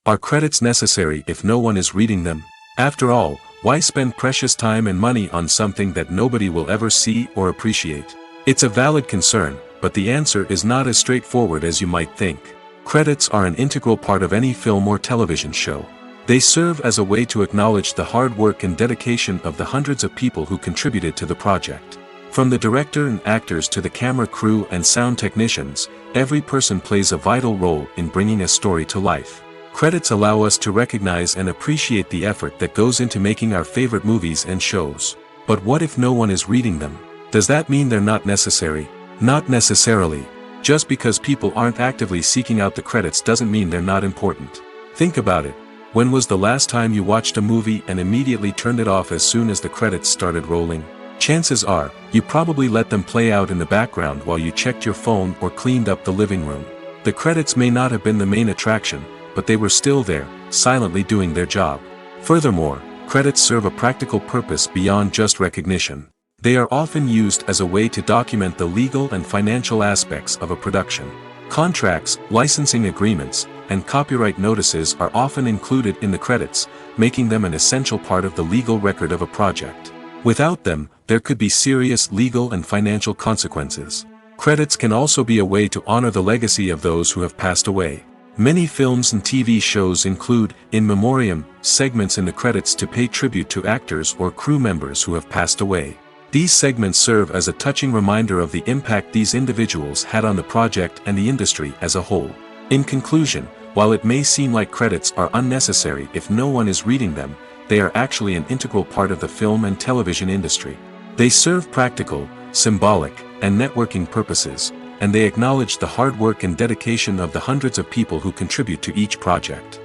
Are credits necessary if no one is reading them? After all, why spend precious time and money on something that nobody will ever see or appreciate? It's a valid concern, but the answer is not as straightforward as you might think. Credits are an integral part of any film or television show. They serve as a way to acknowledge the hard work and dedication of the hundreds of people who contributed to the project. From the director and actors to the camera crew and sound technicians, every person plays a vital role in bringing a story to life. Credits allow us to recognize and appreciate the effort that goes into making our favorite movies and shows. But what if no one is reading them? Does that mean they're not necessary? Not necessarily. Just because people aren't actively seeking out the credits doesn't mean they're not important. Think about it. When was the last time you watched a movie and immediately turned it off as soon as the credits started rolling? Chances are, you probably let them play out in the background while you checked your phone or cleaned up the living room. The credits may not have been the main attraction, but they were still there, silently doing their job. Furthermore, credits serve a practical purpose beyond just recognition. They are often used as a way to document the legal and financial aspects of a production. Contracts, licensing agreements, and copyright notices are often included in the credits, making them an essential part of the legal record of a project. Without them, there could be serious legal and financial consequences. Credits can also be a way to honor the legacy of those who have passed away. Many films and TV shows include, in memoriam, segments in the credits to pay tribute to actors or crew members who have passed away. These segments serve as a touching reminder of the impact these individuals had on the project and the industry as a whole. In conclusion, while it may seem like credits are unnecessary if no one is reading them, they are actually an integral part of the film and television industry. They serve practical, symbolic, and networking purposes, and they acknowledge the hard work and dedication of the hundreds of people who contribute to each project.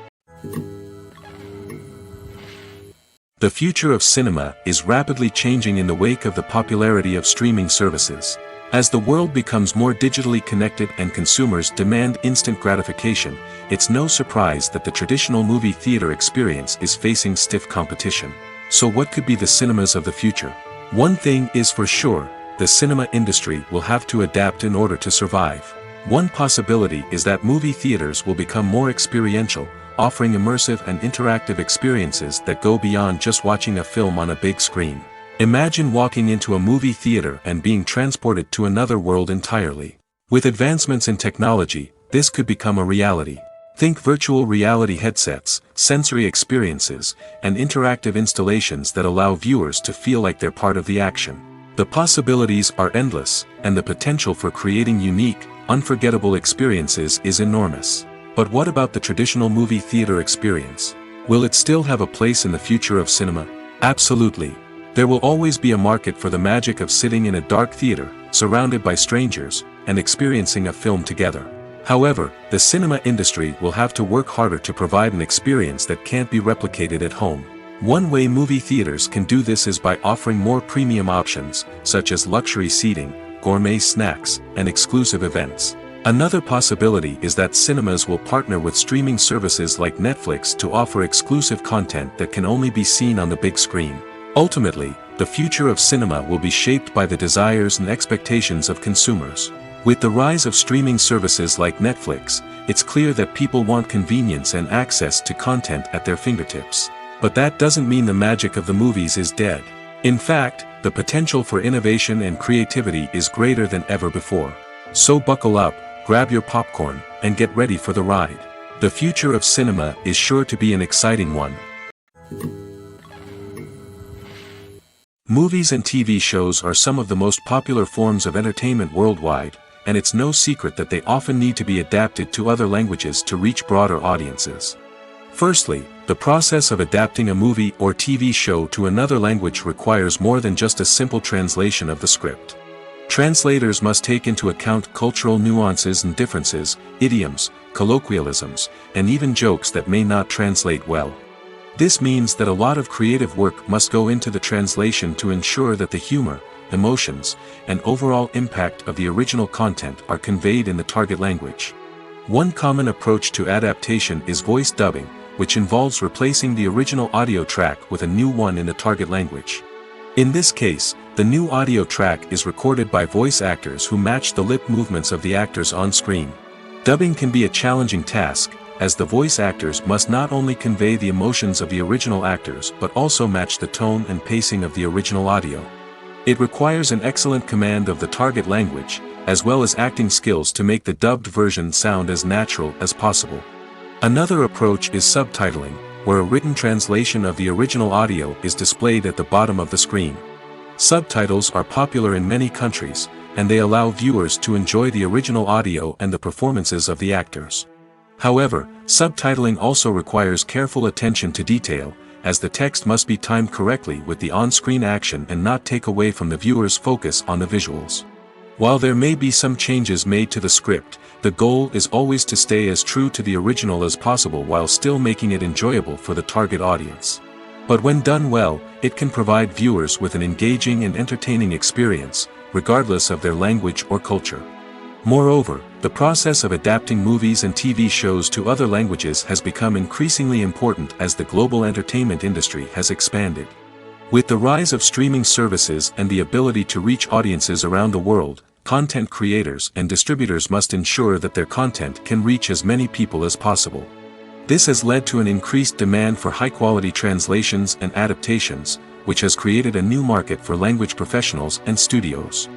The future of cinema is rapidly changing in the wake of the popularity of streaming services. As the world becomes more digitally connected and consumers demand instant gratification, it's no surprise that the traditional movie theater experience is facing stiff competition. So what could be the cinemas of the future? One thing is for sure, the cinema industry will have to adapt in order to survive. One possibility is that movie theaters will become more experiential, offering immersive and interactive experiences that go beyond just watching a film on a big screen. Imagine walking into a movie theater and being transported to another world entirely. With advancements in technology, this could become a reality. Think virtual reality headsets, sensory experiences, and interactive installations that allow viewers to feel like they're part of the action. The possibilities are endless, and the potential for creating unique, unforgettable experiences is enormous. But what about the traditional movie theater experience? Will it still have a place in the future of cinema? Absolutely. There will always be a market for the magic of sitting in a dark theater, surrounded by strangers, and experiencing a film together. However, the cinema industry will have to work harder to provide an experience that can't be replicated at home. One way movie theaters can do this is by offering more premium options, such as luxury seating, gourmet snacks, and exclusive events. Another possibility is that cinemas will partner with streaming services like Netflix to offer exclusive content that can only be seen on the big screen. Ultimately, the future of cinema will be shaped by the desires and expectations of consumers. With the rise of streaming services like Netflix, it's clear that people want convenience and access to content at their fingertips. But that doesn't mean the magic of the movies is dead. In fact, the potential for innovation and creativity is greater than ever before. So buckle up, grab your popcorn, and get ready for the ride. The future of cinema is sure to be an exciting one. Movies and TV shows are some of the most popular forms of entertainment worldwide, and it's no secret that they often need to be adapted to other languages to reach broader audiences. Firstly, the process of adapting a movie or TV show to another language requires more than just a simple translation of the script. Translators must take into account cultural nuances and differences, idioms, colloquialisms, and even jokes that may not translate well. This means that a lot of creative work must go into the translation to ensure that the humor, emotions, and overall impact of the original content are conveyed in the target language. One common approach to adaptation is voice dubbing, which involves replacing the original audio track with a new one in the target language. In this case, the new audio track is recorded by voice actors who match the lip movements of the actors on screen. Dubbing can be a challenging task, as the voice actors must not only convey the emotions of the original actors but also match the tone and pacing of the original audio. It requires an excellent command of the target language, as well as acting skills to make the dubbed version sound as natural as possible. Another approach is subtitling, where a written translation of the original audio is displayed at the bottom of the screen. Subtitles are popular in many countries, and they allow viewers to enjoy the original audio and the performances of the actors. However, subtitling also requires careful attention to detail, as the text must be timed correctly with the on-screen action and not take away from the viewer's focus on the visuals. While there may be some changes made to the script, the goal is always to stay as true to the original as possible while still making it enjoyable for the target audience. But when done well, it can provide viewers with an engaging and entertaining experience, regardless of their language or culture. Moreover, the process of adapting movies and TV shows to other languages has become increasingly important as the global entertainment industry has expanded. With the rise of streaming services and the ability to reach audiences around the world, content creators and distributors must ensure that their content can reach as many people as possible. This has led to an increased demand for high-quality translations and adaptations, which has created a new market for language professionals and studios.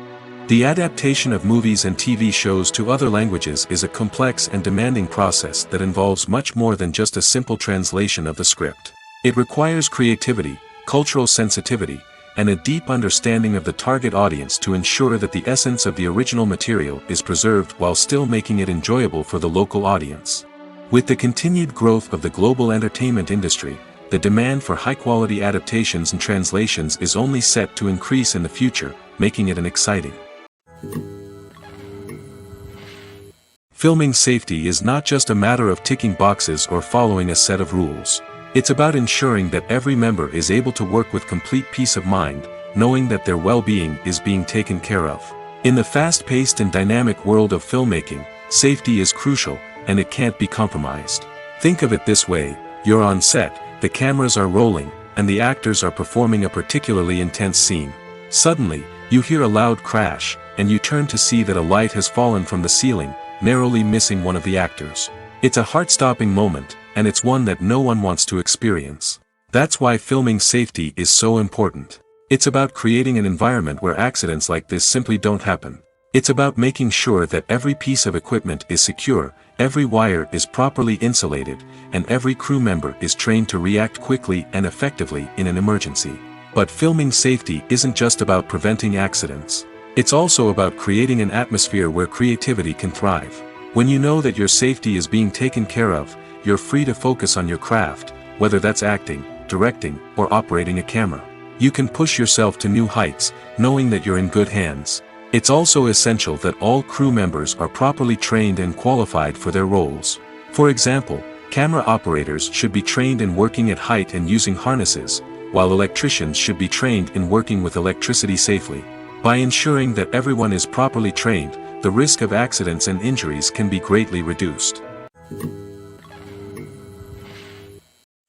The adaptation of movies and TV shows to other languages is a complex and demanding process that involves much more than just a simple translation of the script. It requires creativity, cultural sensitivity, and a deep understanding of the target audience to ensure that the essence of the original material is preserved while still making it enjoyable for the local audience. With the continued growth of the global entertainment industry, the demand for high-quality adaptations and translations is only set to increase in the future, making it an exciting Filming safety is not just a matter of ticking boxes or following a set of rules. It's about ensuring that every member is able to work with complete peace of mind, knowing that their well-being is being taken care of. In the fast-paced and dynamic world of filmmaking, safety is crucial, and it can't be compromised. Think of it this way: you're on set, the cameras are rolling, and the actors are performing a particularly intense scene. Suddenly, you hear a loud crash, and you turn to see that a light has fallen from the ceiling, narrowly missing one of the actors. It's a heart-stopping moment, and it's one that no one wants to experience. That's why filming safety is so important. It's about creating an environment where accidents like this simply don't happen. It's about making sure that every piece of equipment is secure, every wire is properly insulated, and every crew member is trained to react quickly and effectively in an emergency. But filming safety isn't just about preventing accidents. It's also about creating an atmosphere where creativity can thrive. When you know that your safety is being taken care of, you're free to focus on your craft, whether that's acting, directing, or operating a camera. You can push yourself to new heights, knowing that you're in good hands. It's also essential that all crew members are properly trained and qualified for their roles. For example, camera operators should be trained in working at height and using harnesses, while electricians should be trained in working with electricity safely. By ensuring that everyone is properly trained, the risk of accidents and injuries can be greatly reduced.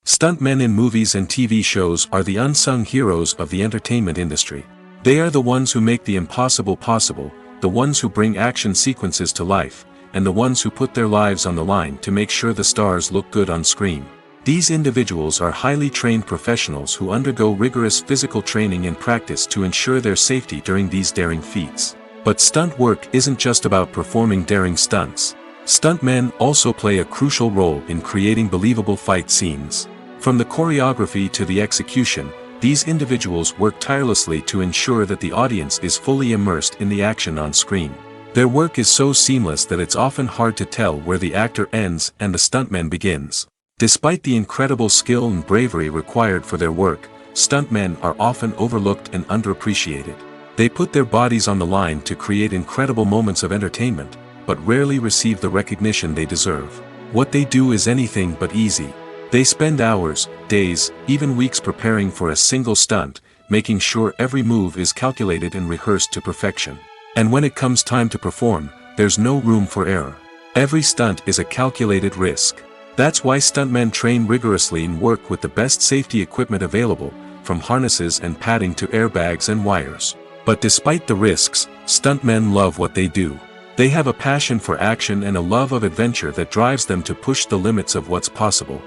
Stuntmen in movies and TV shows are the unsung heroes of the entertainment industry. They are the ones who make the impossible possible, the ones who bring action sequences to life, and the ones who put their lives on the line to make sure the stars look good on screen. These individuals are highly trained professionals who undergo rigorous physical training and practice to ensure their safety during these daring feats. But stunt work isn't just about performing daring stunts. Stuntmen also play a crucial role in creating believable fight scenes. From the choreography to the execution, these individuals work tirelessly to ensure that the audience is fully immersed in the action on screen. Their work is so seamless that it's often hard to tell where the actor ends and the stuntman begins. Despite the incredible skill and bravery required for their work, stuntmen are often overlooked and underappreciated. They put their bodies on the line to create incredible moments of entertainment, but rarely receive the recognition they deserve. What they do is anything but easy. They spend hours, days, even weeks preparing for a single stunt, making sure every move is calculated and rehearsed to perfection. And when it comes time to perform, there's no room for error. Every stunt is a calculated risk. That's why stuntmen train rigorously and work with the best safety equipment available, from harnesses and padding to airbags and wires. But despite the risks, stuntmen love what they do. They have a passion for action and a love of adventure that drives them to push the limits of what's possible.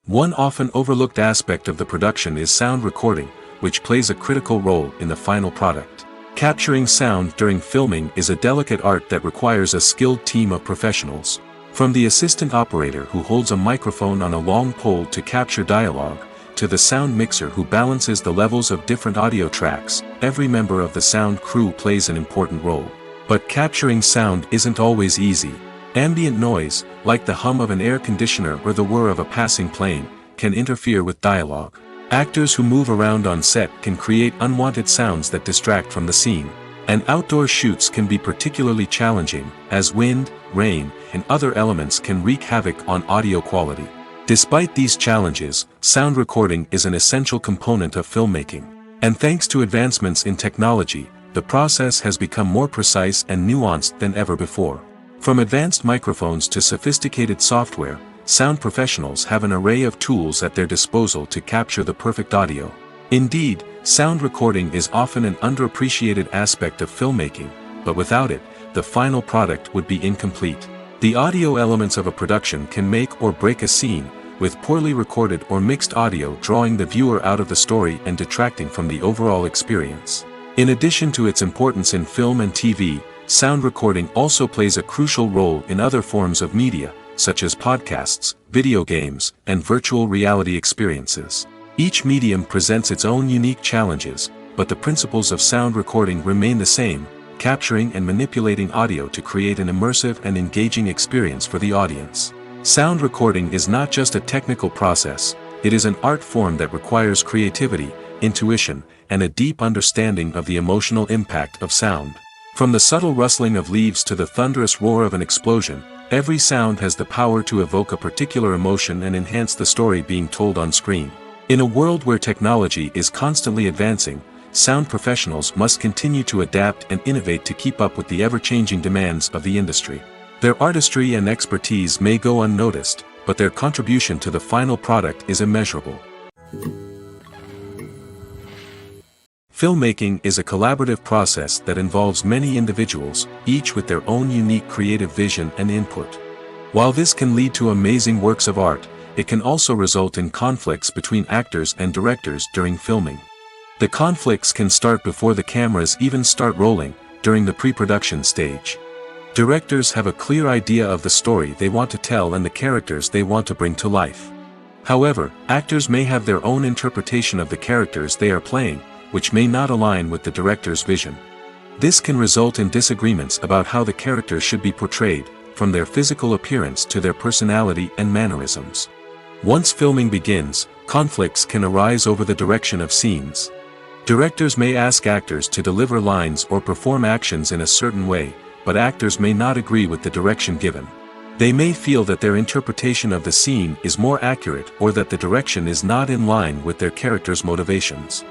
One often overlooked aspect of the production is sound recording, which plays a critical role in the final product. Capturing sound during filming is a delicate art that requires a skilled team of professionals. From the assistant operator who holds a microphone on a long pole to capture dialogue, to the sound mixer who balances the levels of different audio tracks, every member of the sound crew plays an important role. But capturing sound isn't always easy. Ambient noise, like the hum of an air conditioner or the whir of a passing plane, can interfere with dialogue. Actors who move around on set can create unwanted sounds that distract from the scene. And outdoor shoots can be particularly challenging, as wind, rain, and other elements can wreak havoc on audio quality. Despite these challenges, sound recording is an essential component of filmmaking. And thanks to advancements in technology, the process has become more precise and nuanced than ever before. From advanced microphones to sophisticated software, sound professionals have an array of tools at their disposal to capture the perfect audio. Indeed, sound recording is often an underappreciated aspect of filmmaking, but without it, the final product would be incomplete. The audio elements of a production can make or break a scene, with poorly recorded or mixed audio drawing the viewer out of the story and detracting from the overall experience. In addition to its importance in film and TV, sound recording also plays a crucial role in other forms of media, such as podcasts, video games, and virtual reality experiences. Each medium presents its own unique challenges, but the principles of sound recording remain the same: capturing and manipulating audio to create an immersive and engaging experience for the audience. Sound recording is not just a technical process, it is an art form that requires creativity, intuition, and a deep understanding of the emotional impact of sound. From the subtle rustling of leaves to the thunderous roar of an explosion, every sound has the power to evoke a particular emotion and enhance the story being told on screen. In a world where technology is constantly advancing, sound professionals must continue to adapt and innovate to keep up with the ever-changing demands of the industry. Their artistry and expertise may go unnoticed, but their contribution to the final product is immeasurable. Filmmaking is a collaborative process that involves many individuals, each with their own unique creative vision and input. While this can lead to amazing works of art, it can also result in conflicts between actors and directors during filming. The conflicts can start before the cameras even start rolling, during the pre-production stage. Directors have a clear idea of the story they want to tell and the characters they want to bring to life. However, actors may have their own interpretation of the characters they are playing, which may not align with the director's vision. This can result in disagreements about how the characters should be portrayed, from their physical appearance to their personality and mannerisms. Once filming begins, conflicts can arise over the direction of scenes. Directors may ask actors to deliver lines or perform actions in a certain way, but actors may not agree with the direction given. They may feel that their interpretation of the scene is more accurate or that the direction is not in line with their character's motivations.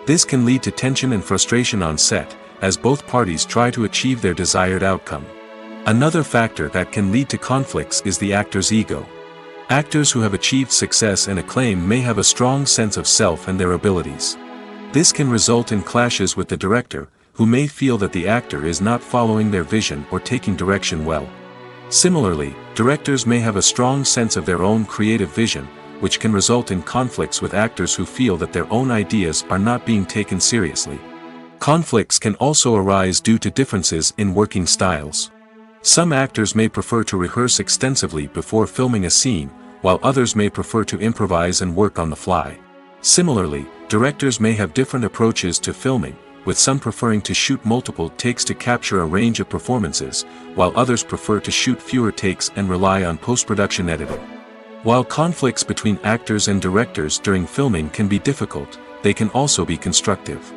This can lead to tension and frustration on set, as both parties try to achieve their desired outcome. Another factor that can lead to conflicts is the actor's ego. Actors who have achieved success and acclaim may have a strong sense of self and their abilities. This can result in clashes with the director, who may feel that the actor is not following their vision or taking direction well. Similarly, directors may have a strong sense of their own creative vision, which can result in conflicts with actors who feel that their own ideas are not being taken seriously. Conflicts can also arise due to differences in working styles. Some actors may prefer to rehearse extensively before filming a scene, while others may prefer to improvise and work on the fly. Similarly, directors may have different approaches to filming, with some preferring to shoot multiple takes to capture a range of performances, while others prefer to shoot fewer takes and rely on post-production editing. While conflicts between actors and directors during filming can be difficult, they can also be constructive.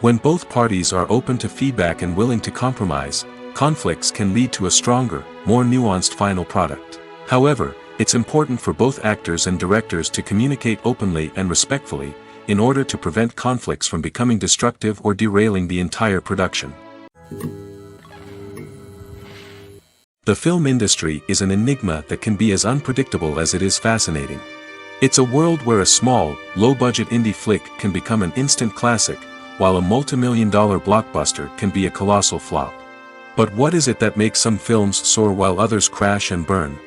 When both parties are open to feedback and willing to compromise, conflicts can lead to a stronger, more nuanced final product. However, it's important for both actors and directors to communicate openly and respectfully, in order to prevent conflicts from becoming destructive or derailing the entire production. The film industry is an enigma that can be as unpredictable as it is fascinating. It's a world where a small, low-budget indie flick can become an instant classic, while a multi-million-dollar blockbuster can be a colossal flop. But what is it that makes some films soar while others crash and burn?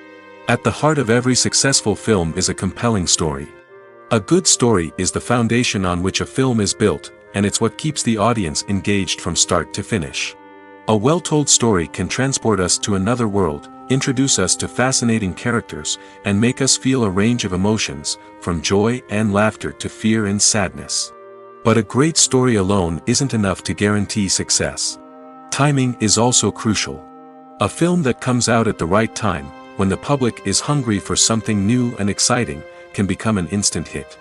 At the heart of every successful film is a compelling story. A good story is the foundation on which a film is built, and it's what keeps the audience engaged from start to finish. A well-told story can transport us to another world, introduce us to fascinating characters, and make us feel a range of emotions, from joy and laughter to fear and sadness. But a great story alone isn't enough to guarantee success. Timing is also crucial. A film that comes out at the right time, when the public is hungry for something new and exciting, can become an instant hit.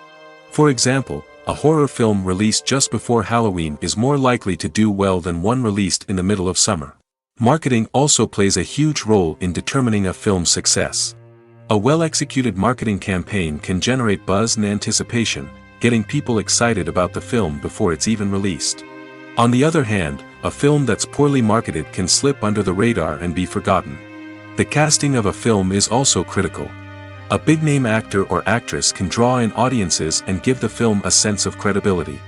For example, a horror film released just before Halloween is more likely to do well than one released in the middle of summer. Marketing also plays a huge role in determining a film's success. A well-executed marketing campaign can generate buzz and anticipation, getting people excited about the film before it's even released. On the other hand, a film that's poorly marketed can slip under the radar and be forgotten. The casting of a film is also critical. A big-name actor or actress can draw in audiences and give the film a sense of credibility.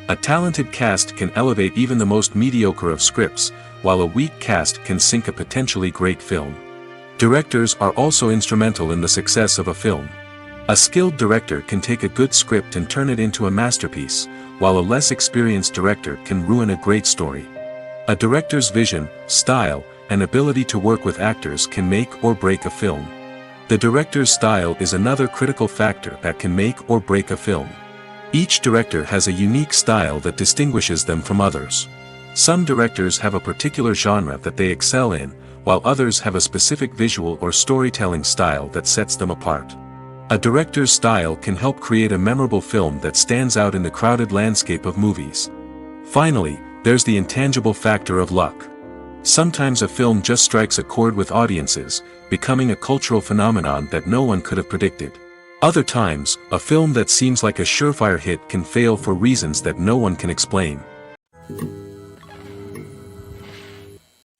A talented cast can elevate even the most mediocre of scripts, while a weak cast can sink a potentially great film. Directors are also instrumental in the success of a film. A skilled director can take a good script and turn it into a masterpiece, while a less experienced director can ruin a great story. A director's vision, style, and ability to work with actors can make or break a film. The director's style is another critical factor that can make or break a film. Each director has a unique style that distinguishes them from others. Some directors have a particular genre that they excel in, while others have a specific visual or storytelling style that sets them apart. A director's style can help create a memorable film that stands out in the crowded landscape of movies. Finally, there's the intangible factor of luck. Sometimes a film just strikes a chord with audiences, becoming a cultural phenomenon that no one could have predicted. Other times, a film that seems like a surefire hit can fail for reasons that no one can explain.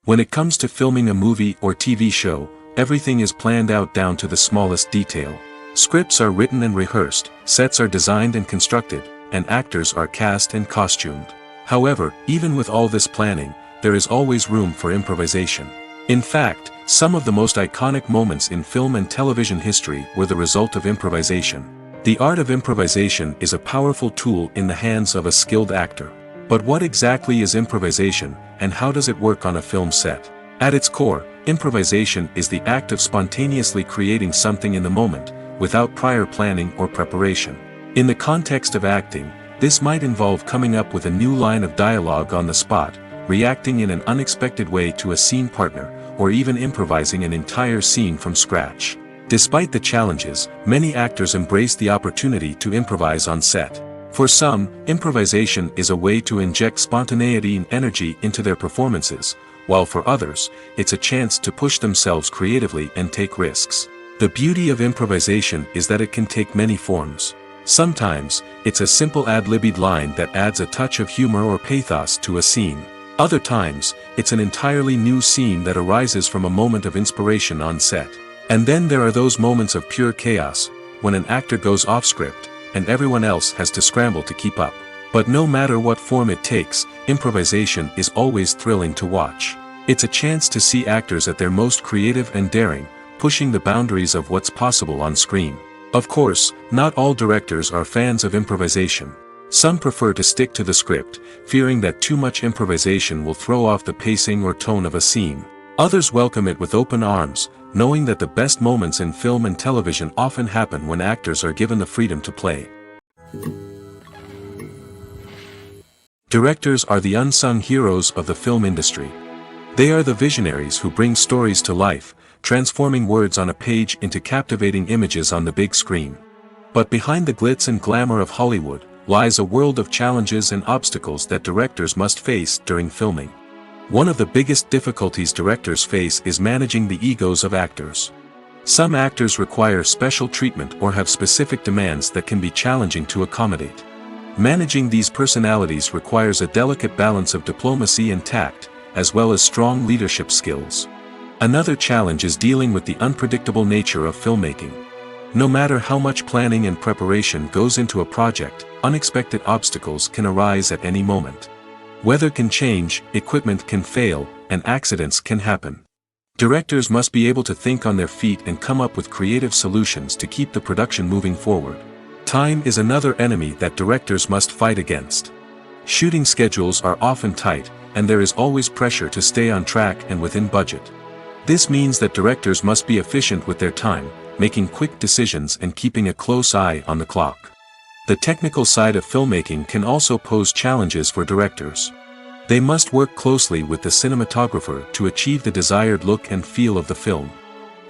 When it comes to filming a movie or TV show, everything is planned out down to the smallest detail. Scripts are written and rehearsed, sets are designed and constructed, and actors are cast and costumed. However, even with all this planning, there is always room for improvisation. In fact, some of the most iconic moments in film and television history were the result of improvisation. The art of improvisation is a powerful tool in the hands of a skilled actor. But what exactly is improvisation, and how does it work on a film set? At its core, improvisation is the act of spontaneously creating something in the moment, without prior planning or preparation. In the context of acting, this might involve coming up with a new line of dialogue on the spot, reacting in an unexpected way to a scene partner, or even improvising an entire scene from scratch. Despite the challenges, many actors embrace the opportunity to improvise on set. For some, improvisation is a way to inject spontaneity and energy into their performances, while for others, it's a chance to push themselves creatively and take risks. The beauty of improvisation is that it can take many forms. Sometimes, it's a simple ad-libbed line that adds a touch of humor or pathos to a scene. Other times, it's an entirely new scene that arises from a moment of inspiration on set. And then there are those moments of pure chaos, when an actor goes off script, and everyone else has to scramble to keep up. But no matter what form it takes, improvisation is always thrilling to watch. It's a chance to see actors at their most creative and daring, pushing the boundaries of what's possible on screen. Of course, not all directors are fans of improvisation. Some prefer to stick to the script, fearing that too much improvisation will throw off the pacing or tone of a scene. Others welcome it with open arms, knowing that the best moments in film and television often happen when actors are given the freedom to play. Directors are the unsung heroes of the film industry. They are the visionaries who bring stories to life, transforming words on a page into captivating images on the big screen. But behind the glitz and glamour of Hollywood, lies a world of challenges and obstacles that directors must face during filming. One of the biggest difficulties directors face is managing the egos of actors. Some actors require special treatment or have specific demands that can be challenging to accommodate. Managing these personalities requires a delicate balance of diplomacy and tact, as well as strong leadership skills. Another challenge is dealing with the unpredictable nature of filmmaking. No matter how much planning and preparation goes into a project, unexpected obstacles can arise at any moment. Weather can change, equipment can fail, and accidents can happen. Directors must be able to think on their feet and come up with creative solutions to keep the production moving forward. Time is another enemy that directors must fight against. Shooting schedules are often tight, and there is always pressure to stay on track and within budget. This means that directors must be efficient with their time, making quick decisions and keeping a close eye on the clock. The technical side of filmmaking can also pose challenges for directors. They must work closely with the cinematographer to achieve the desired look and feel of the film.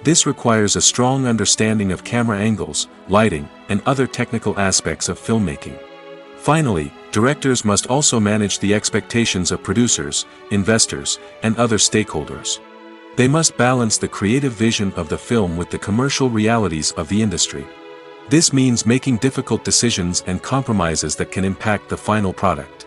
This requires a strong understanding of camera angles, lighting, and other technical aspects of filmmaking. Finally, directors must also manage the expectations of producers, investors, and other stakeholders. They must balance the creative vision of the film with the commercial realities of the industry. This means making difficult decisions and compromises that can impact the final product.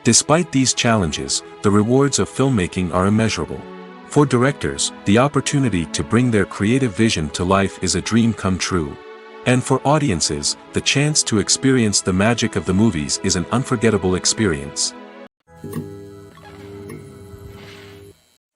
Despite these challenges, the rewards of filmmaking are immeasurable. For directors, the opportunity to bring their creative vision to life is a dream come true. And for audiences, the chance to experience the magic of the movies is an unforgettable experience.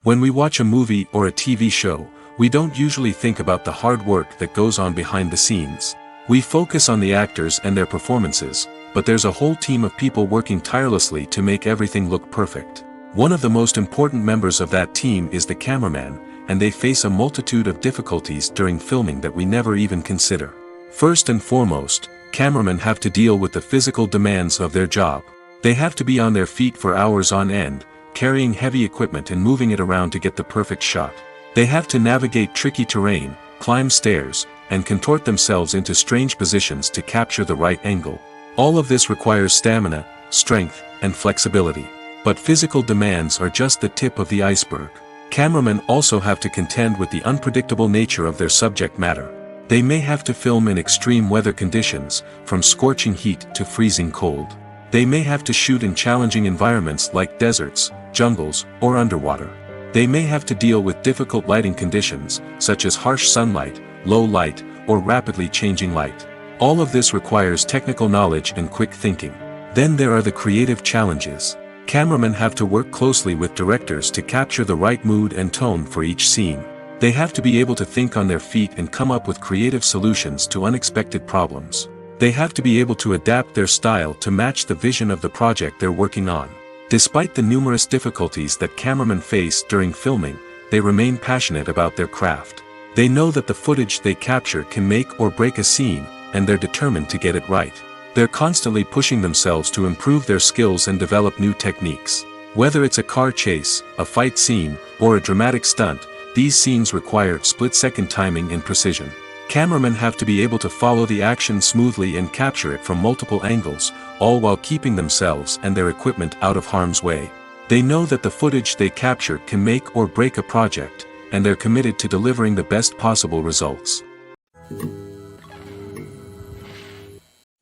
When we watch a movie or a TV show, we don't usually think about the hard work that goes on behind the scenes. We focus on the actors and their performances, but there's a whole team of people working tirelessly to make everything look perfect. One of the most important members of that team is the cameraman, and they face a multitude of difficulties during filming that we never even consider. First and foremost, cameramen have to deal with the physical demands of their job. They have to be on their feet for hours on end, carrying heavy equipment and moving it around to get the perfect shot. They have to navigate tricky terrain, climb stairs, and contort themselves into strange positions to capture the right angle. All of this requires stamina, strength, and flexibility. But physical demands are just the tip of the iceberg. Cameramen also have to contend with the unpredictable nature of their subject matter. They may have to film in extreme weather conditions, from scorching heat to freezing cold. They may have to shoot in challenging environments like deserts, jungles, or underwater. They may have to deal with difficult lighting conditions, such as harsh sunlight, low light, or rapidly changing light. All of this requires technical knowledge and quick thinking. Then there are the creative challenges. Cameramen have to work closely with directors to capture the right mood and tone for each scene. They have to be able to think on their feet and come up with creative solutions to unexpected problems. They have to be able to adapt their style to match the vision of the project they're working on. Despite the numerous difficulties that cameramen face during filming, they remain passionate about their craft. They know that the footage they capture can make or break a scene, and they're determined to get it right. They're constantly pushing themselves to improve their skills and develop new techniques. Whether it's a car chase, a fight scene, or a dramatic stunt, these scenes require split-second timing and precision. Cameramen have to be able to follow the action smoothly and capture it from multiple angles, all while keeping themselves and their equipment out of harm's way. They know that the footage they capture can make or break a project, and they're committed to delivering the best possible results.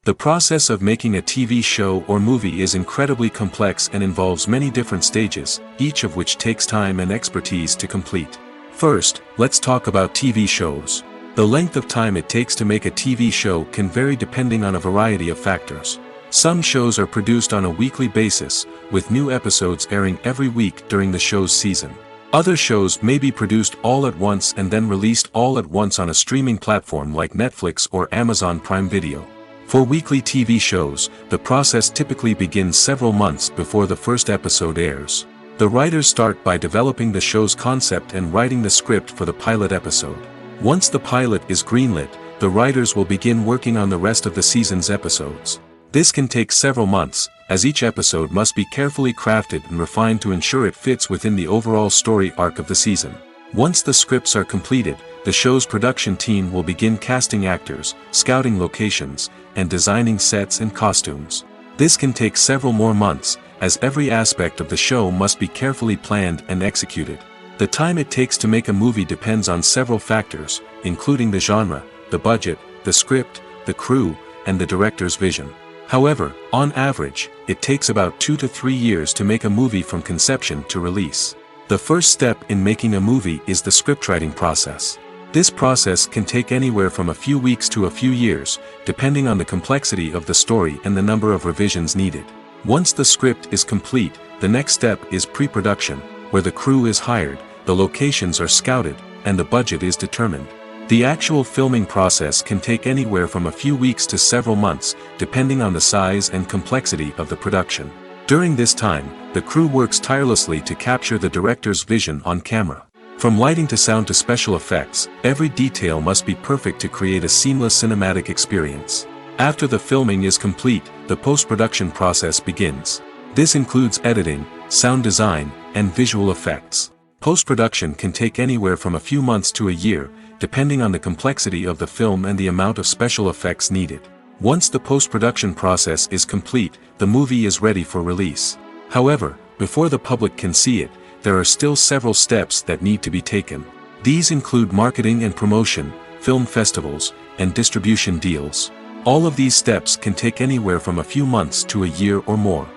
The process of making a TV show or movie is incredibly complex and involves many different stages, each of which takes time and expertise to complete. First, let's talk about TV shows. The length of time it takes to make a TV show can vary depending on a variety of factors. Some shows are produced on a weekly basis, with new episodes airing every week during the show's season. Other shows may be produced all at once and then released all at once on a streaming platform like Netflix or Amazon Prime Video. For weekly TV shows, the process typically begins several months before the first episode airs. The writers start by developing the show's concept and writing the script for the pilot episode. Once the pilot is greenlit, the writers will begin working on the rest of the season's episodes. This can take several months, as each episode must be carefully crafted and refined to ensure it fits within the overall story arc of the season. Once the scripts are completed, the show's production team will begin casting actors, scouting locations, and designing sets and costumes. This can take several more months, as every aspect of the show must be carefully planned and executed. The time it takes to make a movie depends on several factors, including the genre, the budget, the script, the crew, and the director's vision. However, on average, it takes about 2 to 3 years to make a movie from conception to release. The first step in making a movie is the scriptwriting process. This process can take anywhere from a few weeks to a few years, depending on the complexity of the story and the number of revisions needed. Once the script is complete, the next step is pre-production, where the crew is hired, the locations are scouted, and the budget is determined. The actual filming process can take anywhere from a few weeks to several months, depending on the size and complexity of the production. During this time, the crew works tirelessly to capture the director's vision on camera. From lighting to sound to special effects, every detail must be perfect to create a seamless cinematic experience. After the filming is complete, the post-production process begins. This includes editing, sound design, and visual effects. Post-production can take anywhere from a few months to a year, depending on the complexity of the film and the amount of special effects needed. Once the post-production process is complete, the movie is ready for release. However, before the public can see it, there are still several steps that need to be taken. These include marketing and promotion, film festivals, and distribution deals. All of these steps can take anywhere from a few months to a year or more.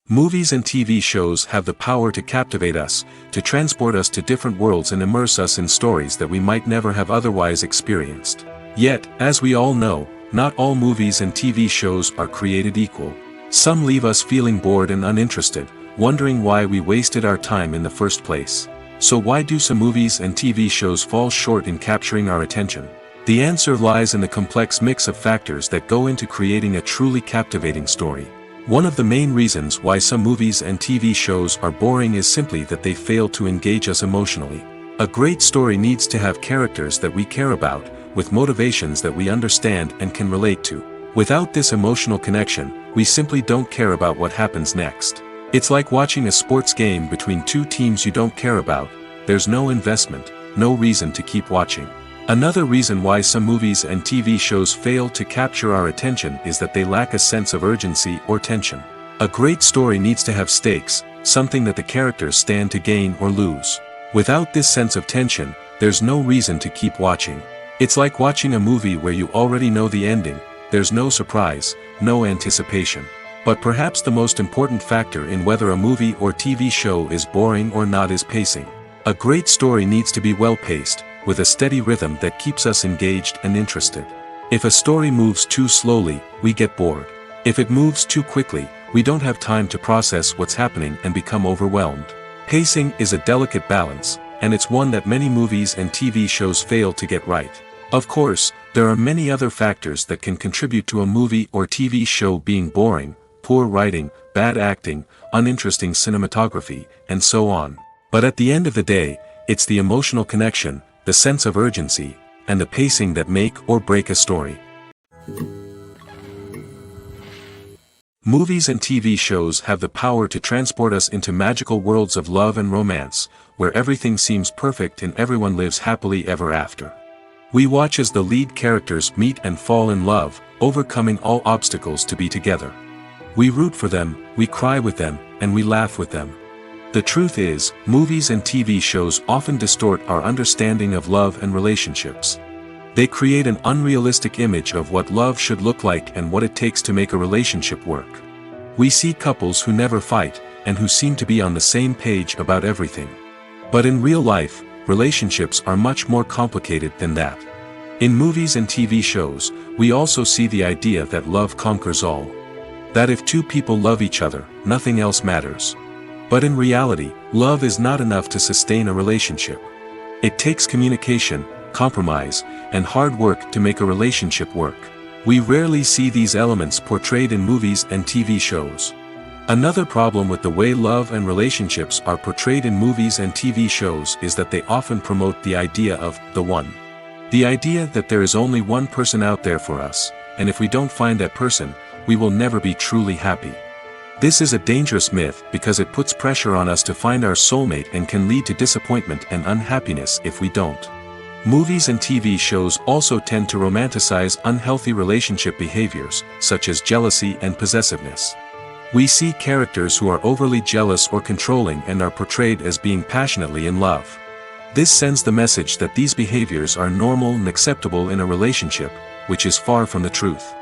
Movies and TV shows have the power to captivate us, to transport us to different worlds and immerse us in stories that we might never have otherwise experienced. Yet, as we all know, not all movies and TV shows are created equal. Some leave us feeling bored and uninterested, wondering why we wasted our time in the first place. So why do some movies and TV shows fall short in capturing our attention? The answer lies in the complex mix of factors that go into creating a truly captivating story. One of the main reasons why some movies and TV shows are boring is simply that they fail to engage us emotionally. A great story needs to have characters that we care about, with motivations that we understand and can relate to. Without this emotional connection, we simply don't care about what happens next. It's like watching a sports game between two teams you don't care about. There's no investment, no reason to keep watching. Another reason why some movies and TV shows fail to capture our attention is that they lack a sense of urgency or tension. A great story needs to have stakes, something that the characters stand to gain or lose. Without this sense of tension, there's no reason to keep watching. It's like watching a movie where you already know the ending, there's no surprise, no anticipation. But perhaps the most important factor in whether a movie or TV show is boring or not is pacing. A great story needs to be well-paced, with a steady rhythm that keeps us engaged and interested. If a story moves too slowly, we get bored. If it moves too quickly, we don't have time to process what's happening and become overwhelmed. Pacing is a delicate balance, and it's one that many movies and TV shows fail to get right. Of course, there are many other factors that can contribute to a movie or TV show being boring: poor writing, bad acting, uninteresting cinematography, and so on. But at the end of the day, it's the emotional connection, the sense of urgency, and the pacing that make or break a story. Movies and TV shows have the power to transport us into magical worlds of love and romance, where everything seems perfect and everyone lives happily ever after. We watch as the lead characters meet and fall in love, overcoming all obstacles to be together. We root for them, we cry with them, and we laugh with them. The truth is, movies and TV shows often distort our understanding of love and relationships. They create an unrealistic image of what love should look like and what it takes to make a relationship work. We see couples who never fight, and who seem to be on the same page about everything. But in real life, relationships are much more complicated than that. In movies and TV shows, we also see the idea that love conquers all. That if two people love each other, nothing else matters. But in reality, love is not enough to sustain a relationship. It takes communication, compromise, and hard work to make a relationship work. We rarely see these elements portrayed in movies and TV shows. Another problem with the way love and relationships are portrayed in movies and TV shows is that they often promote the idea of the one. The idea that there is only one person out there for us, and if we don't find that person, we will never be truly happy. This is a dangerous myth because it puts pressure on us to find our soulmate and can lead to disappointment and unhappiness if we don't. Movies and TV shows also tend to romanticize unhealthy relationship behaviors, such as jealousy and possessiveness. We see characters who are overly jealous or controlling and are portrayed as being passionately in love. This sends the message that these behaviors are normal and acceptable in a relationship, which is far from the truth.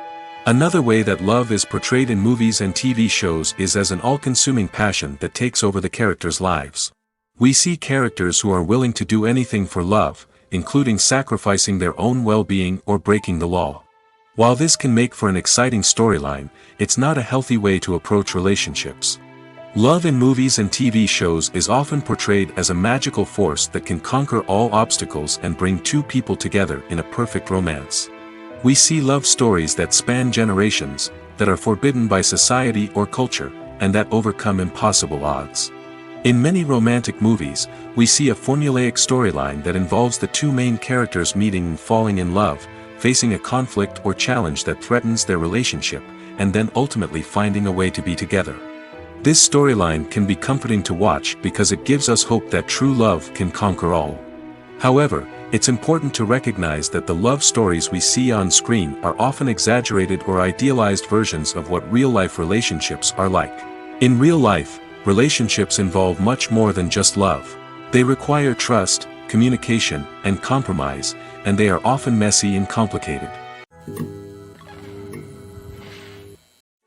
Another way that love is portrayed in movies and TV shows is as an all-consuming passion that takes over the characters' lives. We see characters who are willing to do anything for love, including sacrificing their own well-being or breaking the law. While this can make for an exciting storyline, it's not a healthy way to approach relationships. Love in movies and TV shows is often portrayed as a magical force that can conquer all obstacles and bring two people together in a perfect romance. We see love stories that span generations, that are forbidden by society or culture, and that overcome impossible odds. In many romantic movies, we see a formulaic storyline that involves the two main characters meeting and falling in love, facing a conflict or challenge that threatens their relationship, and then ultimately finding a way to be together. This storyline can be comforting to watch because it gives us hope that true love can conquer all. However, it's important to recognize that the love stories we see on screen are often exaggerated or idealized versions of what real-life relationships are like. In real life, relationships involve much more than just love. They require trust, communication, and compromise, and they are often messy and complicated.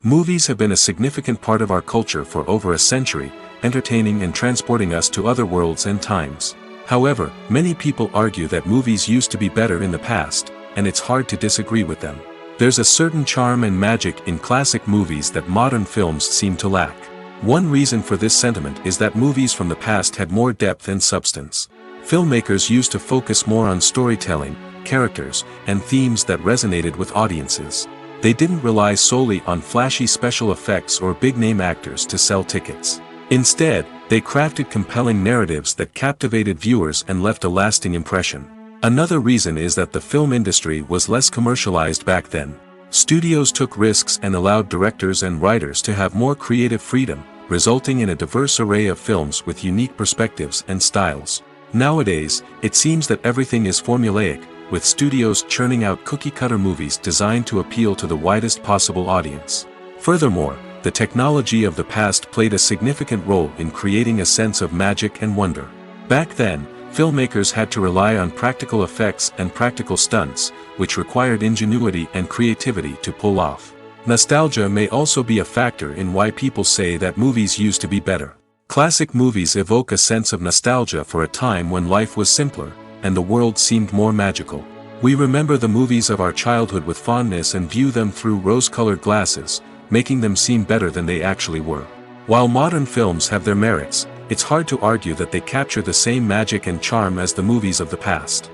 Movies have been a significant part of our culture for over a century, entertaining and transporting us to other worlds and times. However, many people argue that movies used to be better in the past, and it's hard to disagree with them. There's a certain charm and magic in classic movies that modern films seem to lack. One reason for this sentiment is that movies from the past had more depth and substance. Filmmakers used to focus more on storytelling, characters, and themes that resonated with audiences. They didn't rely solely on flashy special effects or big-name actors to sell tickets. Instead, they crafted compelling narratives that captivated viewers and left a lasting impression. Another reason is that the film industry was less commercialized back then. Studios took risks and allowed directors and writers to have more creative freedom, resulting in a diverse array of films with unique perspectives and styles. Nowadays, it seems that everything is formulaic, with studios churning out cookie-cutter movies designed to appeal to the widest possible audience. Furthermore, the technology of the past played a significant role in creating a sense of magic and wonder. Back then, filmmakers had to rely on practical effects and practical stunts, which required ingenuity and creativity to pull off. Nostalgia may also be a factor in why people say that movies used to be better. Classic movies evoke a sense of nostalgia for a time when life was simpler, and the world seemed more magical. We remember the movies of our childhood with fondness and view them through rose-colored glasses, making them seem better than they actually were. While modern films have their merits, it's hard to argue that they capture the same magic and charm as the movies of the past.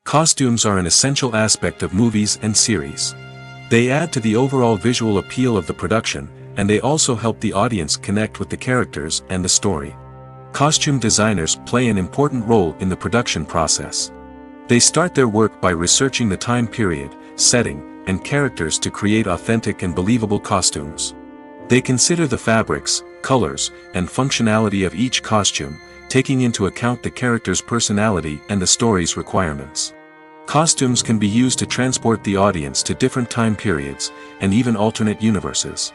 Costumes are an essential aspect of movies and series. They add to the overall visual appeal of the production, and they also help the audience connect with the characters and the story. Costume designers play an important role in the production process. They start their work by researching the time period, setting, and characters to create authentic and believable costumes. They consider the fabrics, colors, and functionality of each costume, taking into account the character's personality and the story's requirements. Costumes can be used to transport the audience to different time periods, and even alternate universes.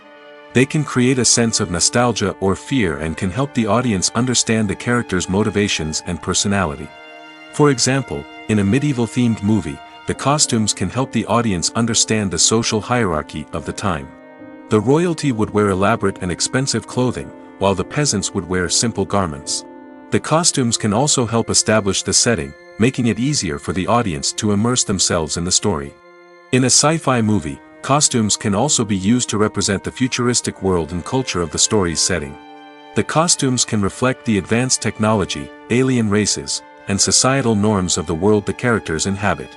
They can create a sense of nostalgia or fear and can help the audience understand the character's motivations and personality. For example, in a medieval-themed movie, the costumes can help the audience understand the social hierarchy of the time. The royalty would wear elaborate and expensive clothing, while the peasants would wear simple garments. The costumes can also help establish the setting, making it easier for the audience to immerse themselves in the story. In a sci-fi movie, costumes can also be used to represent the futuristic world and culture of the story's setting. The costumes can reflect the advanced technology, alien races, and societal norms of the world the characters inhabit.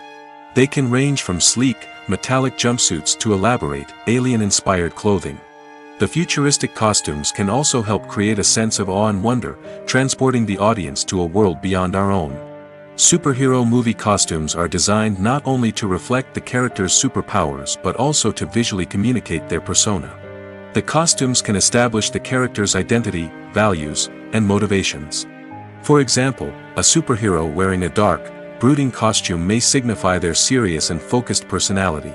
They can range from sleek, metallic jumpsuits to elaborate, alien-inspired clothing. The futuristic costumes can also help create a sense of awe and wonder, transporting the audience to a world beyond our own. Superhero movie costumes are designed not only to reflect the character's superpowers but also to visually communicate their persona. The costumes can establish the character's identity, values, and motivations. For example, a superhero wearing a dark, brooding costume may signify their serious and focused personality.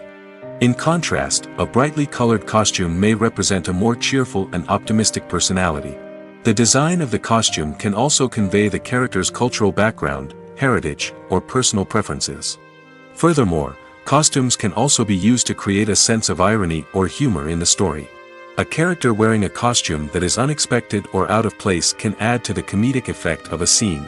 In contrast, a brightly colored costume may represent a more cheerful and optimistic personality. The design of the costume can also convey the character's cultural background, heritage, or personal preferences. Furthermore, costumes can also be used to create a sense of irony or humor in the story. A character wearing a costume that is unexpected or out of place can add to the comedic effect of a scene.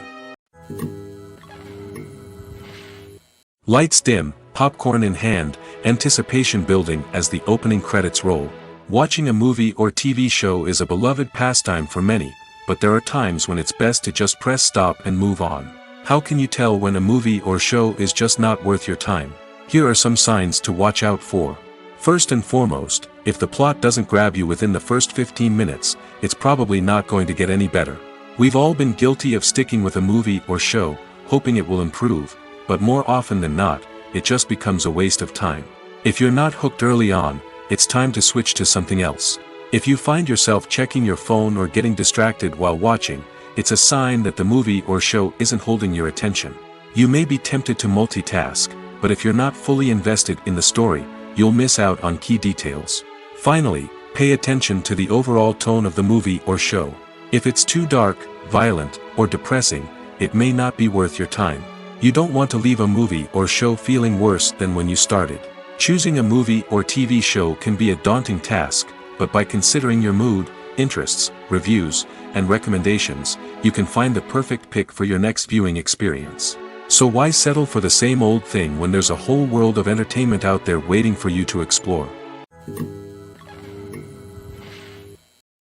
Lights dim, popcorn in hand, anticipation building as the opening credits roll. Watching a movie or TV show is a beloved pastime for many, but there are times when it's best to just press stop and move on. How can you tell when a movie or show is just not worth your time? Here are some signs to watch out for. First and foremost, if the plot doesn't grab you within the first 15 minutes, it's probably not going to get any better. We've all been guilty of sticking with a movie or show, hoping it will improve, but more often than not, it just becomes a waste of time. If you're not hooked early on, it's time to switch to something else. If you find yourself checking your phone or getting distracted while watching, it's a sign that the movie or show isn't holding your attention. You may be tempted to multitask, but if you're not fully invested in the story, you'll miss out on key details. Finally, pay attention to the overall tone of the movie or show. If it's too dark, violent, or depressing, it may not be worth your time. You don't want to leave a movie or show feeling worse than when you started. Choosing a movie or TV show can be a daunting task, but by considering your mood, interests, reviews, and recommendations, you can find the perfect pick for your next viewing experience. So why settle for the same old thing when there's a whole world of entertainment out there waiting for you to explore?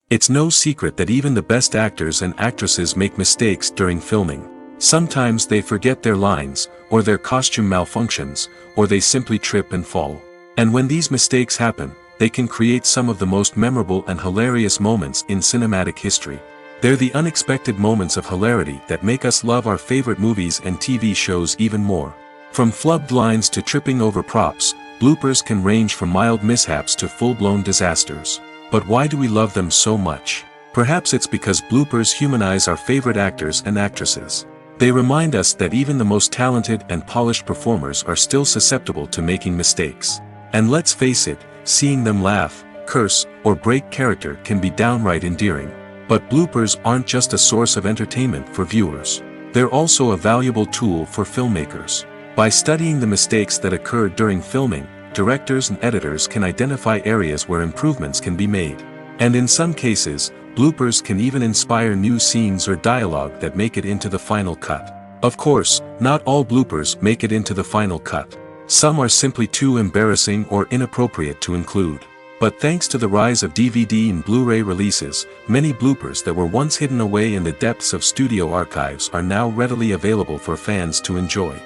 It's no secret that even the best actors and actresses make mistakes during filming. Sometimes they forget their lines, or their costume malfunctions, or they simply trip and fall. And when these mistakes happen, they can create some of the most memorable and hilarious moments in cinematic history. They're the unexpected moments of hilarity that make us love our favorite movies and TV shows even more. From flubbed lines to tripping over props, bloopers can range from mild mishaps to full-blown disasters. But why do we love them so much? Perhaps it's because bloopers humanize our favorite actors and actresses. They remind us that even the most talented and polished performers are still susceptible to making mistakes. And let's face it, seeing them laugh, curse, or break character can be downright endearing. But bloopers aren't just a source of entertainment for viewers. They're also a valuable tool for filmmakers. By studying the mistakes that occurred during filming, directors and editors can identify areas where improvements can be made. And in some cases, bloopers can even inspire new scenes or dialogue that make it into the final cut. Of course, not all bloopers make it into the final cut. Some are simply too embarrassing or inappropriate to include. But thanks to the rise of DVD and Blu-ray releases, many bloopers that were once hidden away in the depths of studio archives are now readily available for fans to enjoy.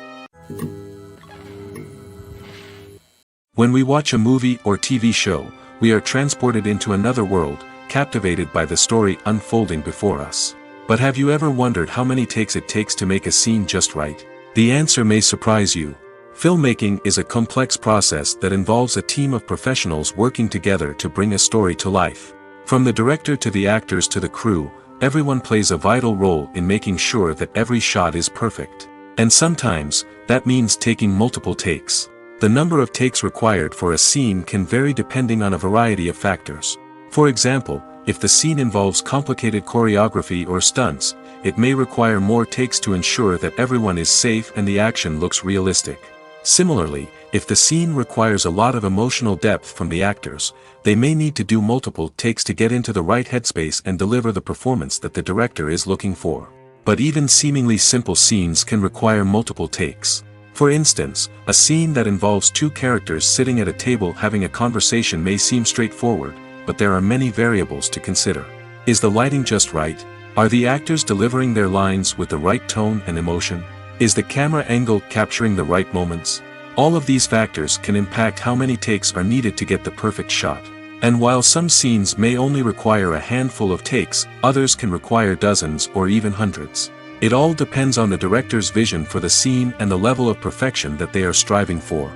When we watch a movie or TV show, we are transported into another world, captivated by the story unfolding before us. But have you ever wondered how many takes it takes to make a scene just right? The answer may surprise you. Filmmaking is a complex process that involves a team of professionals working together to bring a story to life. From the director to the actors to the crew, everyone plays a vital role in making sure that every shot is perfect. And sometimes, that means taking multiple takes. The number of takes required for a scene can vary depending on a variety of factors. For example, if the scene involves complicated choreography or stunts, it may require more takes to ensure that everyone is safe and the action looks realistic. Similarly, if the scene requires a lot of emotional depth from the actors, they may need to do multiple takes to get into the right headspace and deliver the performance that the director is looking for. But even seemingly simple scenes can require multiple takes. For instance, a scene that involves two characters sitting at a table having a conversation may seem straightforward, but there are many variables to consider. Is the lighting just right? Are the actors delivering their lines with the right tone and emotion? Is the camera angle capturing the right moments? All of these factors can impact how many takes are needed to get the perfect shot. And while some scenes may only require a handful of takes, others can require dozens or even hundreds. It all depends on the director's vision for the scene and the level of perfection that they are striving for.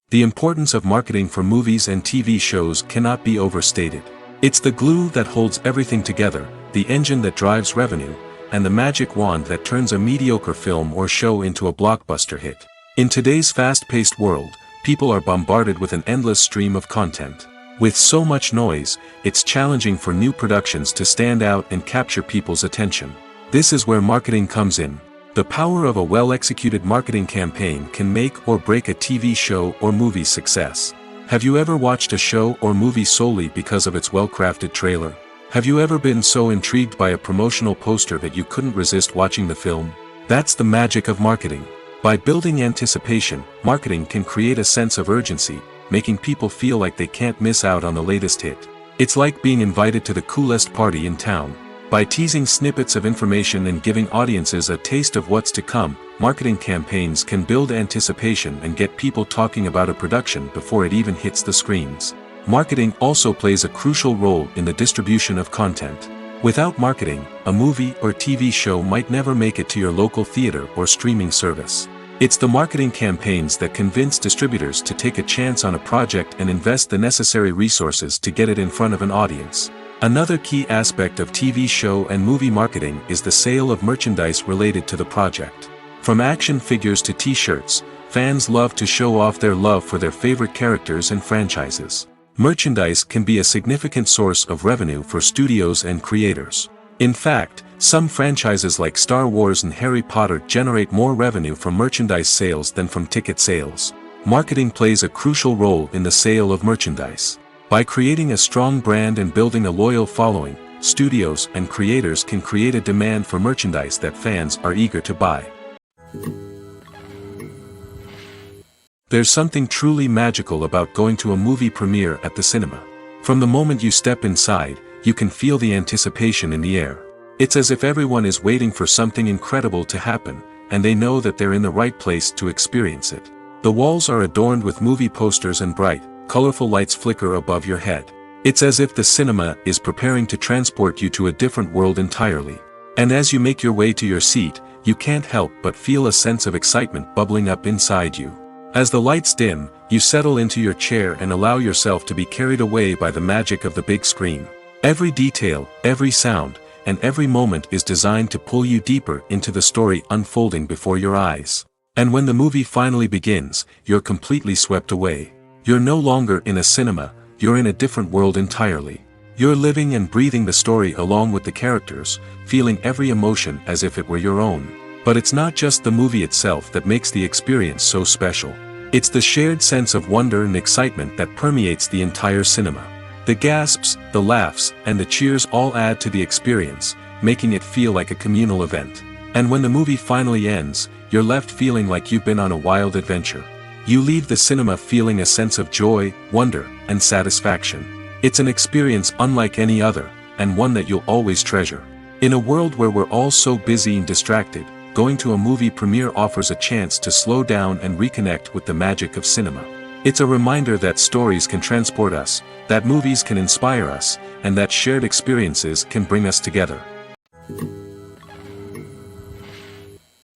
The importance of marketing for movies and TV shows cannot be overstated. It's the glue that holds everything together, the engine that drives revenue, and the magic wand that turns a mediocre film or show into a blockbuster hit. In today's fast-paced world, people are bombarded with an endless stream of content. With so much noise, it's challenging for new productions to stand out and capture people's attention. This is where marketing comes in. The power of a well-executed marketing campaign can make or break a TV show or movie's success. Have you ever watched a show or movie solely because of its well-crafted trailer? Have you ever been so intrigued by a promotional poster that you couldn't resist watching the film? That's the magic of marketing. By building anticipation, marketing can create a sense of urgency, making people feel like they can't miss out on the latest hit. It's like being invited to the coolest party in town. By teasing snippets of information and giving audiences a taste of what's to come, marketing campaigns can build anticipation and get people talking about a production before it even hits the screens. Marketing also plays a crucial role in the distribution of content. Without marketing, a movie or TV show might never make it to your local theater or streaming service. It's the marketing campaigns that convince distributors to take a chance on a project and invest the necessary resources to get it in front of an audience. Another key aspect of TV show and movie marketing is the sale of merchandise related to the project. From action figures to t-shirts, fans love to show off their love for their favorite characters and franchises. Merchandise can be a significant source of revenue for studios and creators. In fact, some franchises like Star Wars and Harry Potter generate more revenue from merchandise sales than from ticket sales. Marketing plays a crucial role in the sale of merchandise. By creating a strong brand and building a loyal following, studios and creators can create a demand for merchandise that fans are eager to buy. There's something truly magical about going to a movie premiere at the cinema. From the moment you step inside, you can feel the anticipation in the air. It's as if everyone is waiting for something incredible to happen, and they know that they're in the right place to experience it. The walls are adorned with movie posters and bright, colorful lights flicker above your head. It's as if the cinema is preparing to transport you to a different world entirely. And as you make your way to your seat, you can't help but feel a sense of excitement bubbling up inside you. As the lights dim, you settle into your chair and allow yourself to be carried away by the magic of the big screen. Every detail, every sound, and every moment is designed to pull you deeper into the story unfolding before your eyes. And when the movie finally begins, you're completely swept away. You're no longer in a cinema, you're in a different world entirely. You're living and breathing the story along with the characters, feeling every emotion as if it were your own. But it's not just the movie itself that makes the experience so special. It's the shared sense of wonder and excitement that permeates the entire cinema. The gasps, the laughs, and the cheers all add to the experience, making it feel like a communal event. And when the movie finally ends, you're left feeling like you've been on a wild adventure. You leave the cinema feeling a sense of joy, wonder, and satisfaction. It's an experience unlike any other, and one that you'll always treasure. In a world where we're all so busy and distracted, going to a movie premiere offers a chance to slow down and reconnect with the magic of cinema. It's a reminder that stories can transport us, that movies can inspire us, and that shared experiences can bring us together.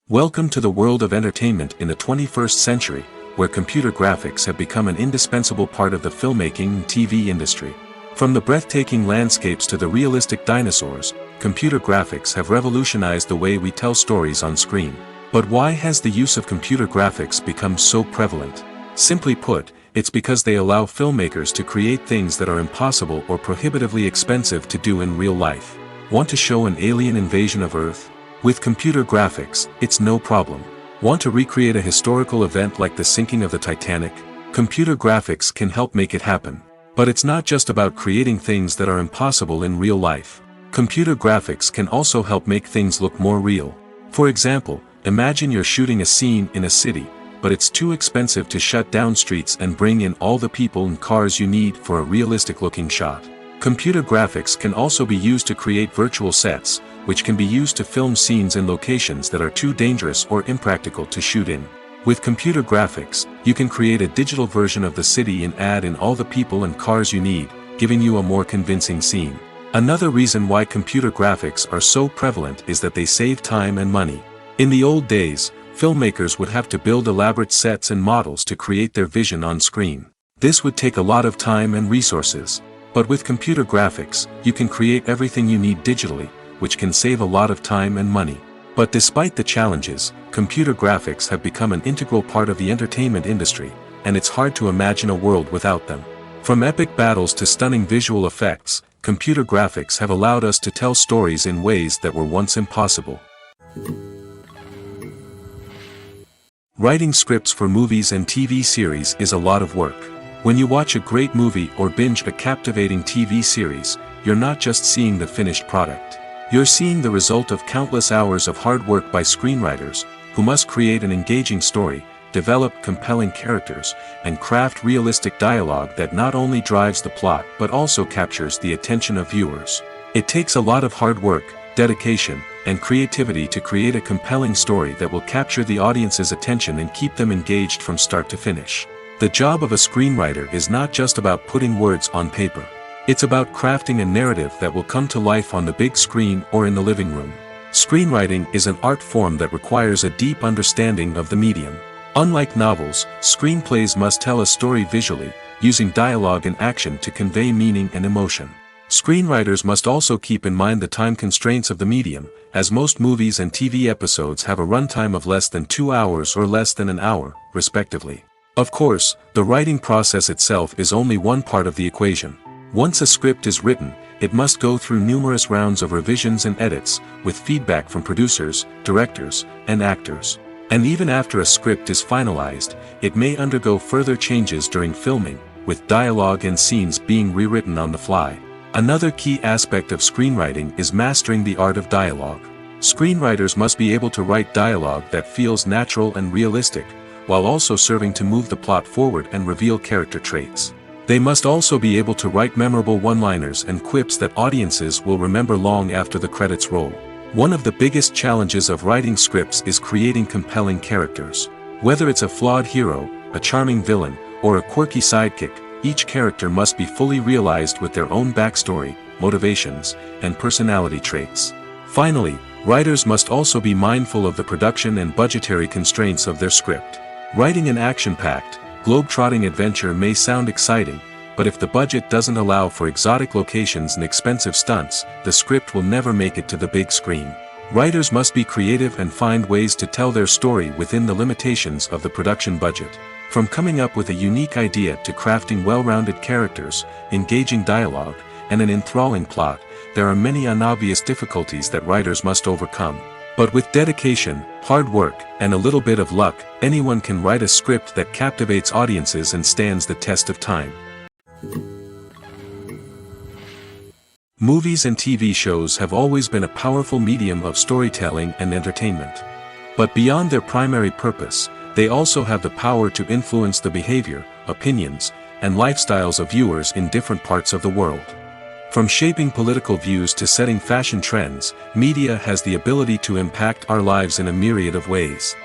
Welcome to the world of entertainment in the 21st century, where computer graphics have become an indispensable part of the filmmaking and TV industry. From the breathtaking landscapes to the realistic dinosaurs, computer graphics have revolutionized the way we tell stories on screen. But why has the use of computer graphics become so prevalent? Simply put, it's because they allow filmmakers to create things that are impossible or prohibitively expensive to do in real life. Want to show an alien invasion of Earth? With computer graphics, it's no problem. Want to recreate a historical event like the sinking of the Titanic? Computer graphics can help make it happen. But it's not just about creating things that are impossible in real life. Computer graphics can also help make things look more real. For example, imagine you're shooting a scene in a city, but it's too expensive to shut down streets and bring in all the people and cars you need for a realistic-looking shot. Computer graphics can also be used to create virtual sets, which can be used to film scenes in locations that are too dangerous or impractical to shoot in. With computer graphics, you can create a digital version of the city and add in all the people and cars you need, giving you a more convincing scene. Another reason why computer graphics are so prevalent is that they save time and money. In the old days, filmmakers would have to build elaborate sets and models to create their vision on screen. This would take a lot of time and resources. But with computer graphics, you can create everything you need digitally, which can save a lot of time and money. But despite the challenges, computer graphics have become an integral part of the entertainment industry, and it's hard to imagine a world without them. From epic battles to stunning visual effects, computer graphics have allowed us to tell stories in ways that were once impossible. Writing scripts for movies and TV series is a lot of work. When you watch a great movie or binge a captivating TV series, you're not just seeing the finished product. You're seeing the result of countless hours of hard work by screenwriters, who must create an engaging story, develop compelling characters, and craft realistic dialogue that not only drives the plot but also captures the attention of viewers. It takes a lot of hard work, dedication, and creativity to create a compelling story that will capture the audience's attention and keep them engaged from start to finish. The job of a screenwriter is not just about putting words on paper. It's about crafting a narrative that will come to life on the big screen or in the living room. Screenwriting is an art form that requires a deep understanding of the medium. Unlike novels, screenplays must tell a story visually, using dialogue and action to convey meaning and emotion. Screenwriters must also keep in mind the time constraints of the medium, as most movies and TV episodes have a runtime of less than 2 hours or less than an hour, respectively. Of course, the writing process itself is only one part of the equation. Once a script is written, it must go through numerous rounds of revisions and edits, with feedback from producers, directors, and actors. And even after a script is finalized, it may undergo further changes during filming, with dialogue and scenes being rewritten on the fly. Another key aspect of screenwriting is mastering the art of dialogue. Screenwriters must be able to write dialogue that feels natural and realistic, while also serving to move the plot forward and reveal character traits. They must also be able to write memorable one-liners and quips that audiences will remember long after the credits roll. One of the biggest challenges of writing scripts is creating compelling characters. Whether it's a flawed hero, a charming villain, or a quirky sidekick, each character must be fully realized with their own backstory, motivations, and personality traits. Finally, writers must also be mindful of the production and budgetary constraints of their script. Writing an action-packed, globe-trotting adventure may sound exciting, but if the budget doesn't allow for exotic locations and expensive stunts, the script will never make it to the big screen. Writers must be creative and find ways to tell their story within the limitations of the production budget. From coming up with a unique idea to crafting well-rounded characters, engaging dialogue, and an enthralling plot, there are many unobvious difficulties that writers must overcome. But with dedication, hard work, and a little bit of luck, anyone can write a script that captivates audiences and stands the test of time. Movies and TV shows have always been a powerful medium of storytelling and entertainment. But beyond their primary purpose, they also have the power to influence the behavior, opinions, and lifestyles of viewers in different parts of the world. From shaping political views to setting fashion trends, media has the ability to impact our lives in a myriad of ways.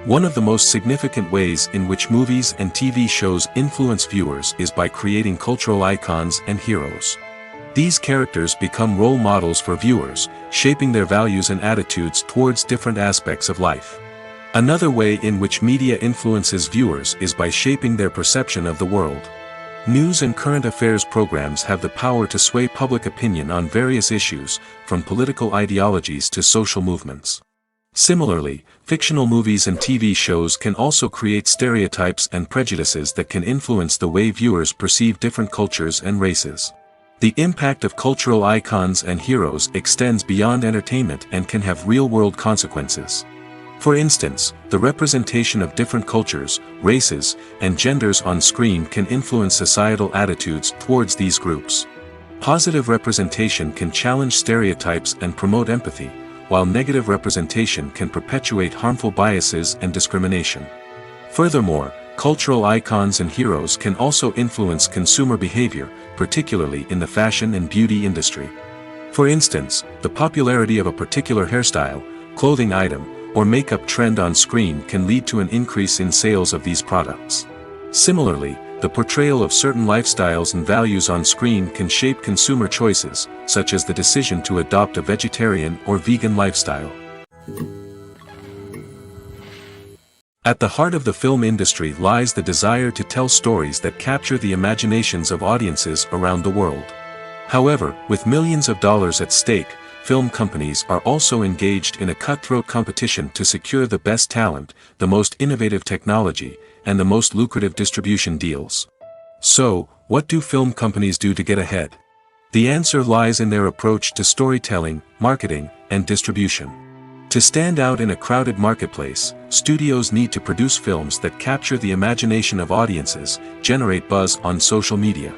One of the most significant ways in which movies and TV shows influence viewers is by creating cultural icons and heroes. These characters become role models for viewers, shaping their values and attitudes towards different aspects of life. Another way in which media influences viewers is by shaping their perception of the world. News and current affairs programs have the power to sway public opinion on various issues, from political ideologies to social movements. Similarly, fictional movies and TV shows can also create stereotypes and prejudices that can influence the way viewers perceive different cultures and races. The impact of cultural icons and heroes extends beyond entertainment and can have real-world consequences. For instance, the representation of different cultures, races, and genders on screen can influence societal attitudes towards these groups. Positive representation can challenge stereotypes and promote empathy, while negative representation can perpetuate harmful biases and discrimination. Furthermore, cultural icons and heroes can also influence consumer behavior, particularly in the fashion and beauty industry. For instance, the popularity of a particular hairstyle, clothing item, or makeup trend on screen can lead to an increase in sales of these products. Similarly, the portrayal of certain lifestyles and values on screen can shape consumer choices, such as the decision to adopt a vegetarian or vegan lifestyle. At the heart of the film industry lies the desire to tell stories that capture the imaginations of audiences around the world. However, with millions of dollars at stake, film companies are also engaged in a cutthroat competition to secure the best talent, the most innovative technology, and the most lucrative distribution deals. So, what do film companies do to get ahead? The answer lies in their approach to storytelling, marketing, and distribution. To stand out in a crowded marketplace, studios need to produce films that capture the imagination of audiences, generate buzz on social media.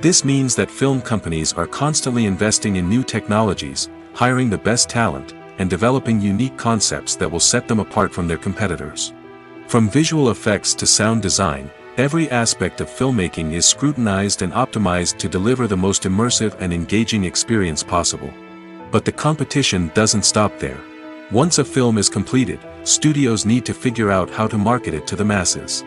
This means that film companies are constantly investing in new technologies, hiring the best talent, and developing unique concepts that will set them apart from their competitors. From visual effects to sound design, every aspect of filmmaking is scrutinized and optimized to deliver the most immersive and engaging experience possible. But the competition doesn't stop there. Once a film is completed, studios need to figure out how to market it to the masses.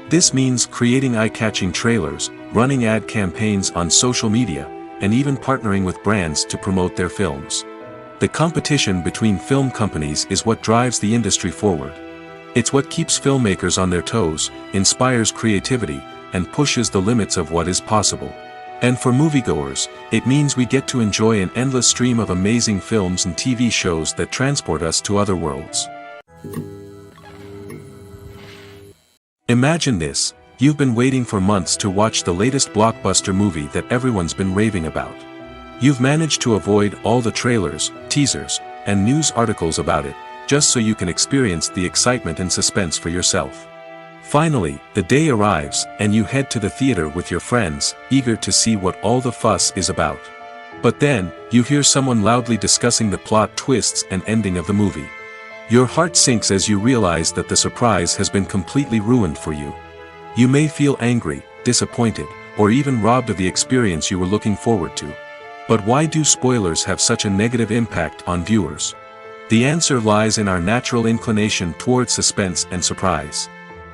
This means creating eye-catching trailers, running ad campaigns on social media, and even partnering with brands to promote their films. The competition between film companies is what drives the industry forward. It's what keeps filmmakers on their toes, inspires creativity, and pushes the limits of what is possible. And for moviegoers, it means we get to enjoy an endless stream of amazing films and TV shows that transport us to other worlds. Imagine this: you've been waiting for months to watch the latest blockbuster movie that everyone's been raving about. You've managed to avoid all the trailers, teasers, and news articles about it, just so you can experience the excitement and suspense for yourself. Finally, the day arrives, and you head to the theater with your friends, eager to see what all the fuss is about. But then, you hear someone loudly discussing the plot twists and ending of the movie. Your heart sinks as you realize that the surprise has been completely ruined for you. You may feel angry, disappointed, or even robbed of the experience you were looking forward to. But why do spoilers have such a negative impact on viewers? The answer lies in our natural inclination towards suspense and surprise.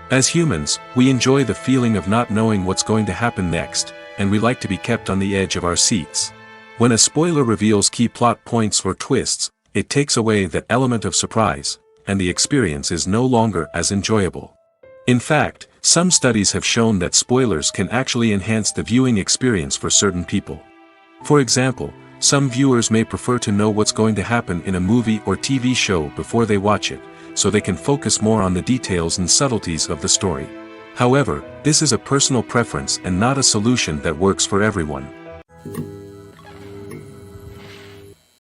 As humans, we enjoy the feeling of not knowing what's going to happen next, and we like to be kept on the edge of our seats. When a spoiler reveals key plot points or twists, it takes away that element of surprise, and the experience is no longer as enjoyable. In fact, Some studies have shown that spoilers can actually enhance the viewing experience for certain people. For example, some viewers may prefer to know what's going to happen in a movie or TV show before they watch it, so they can focus more on the details and subtleties of the story. However, this is a personal preference and not a solution that works for everyone.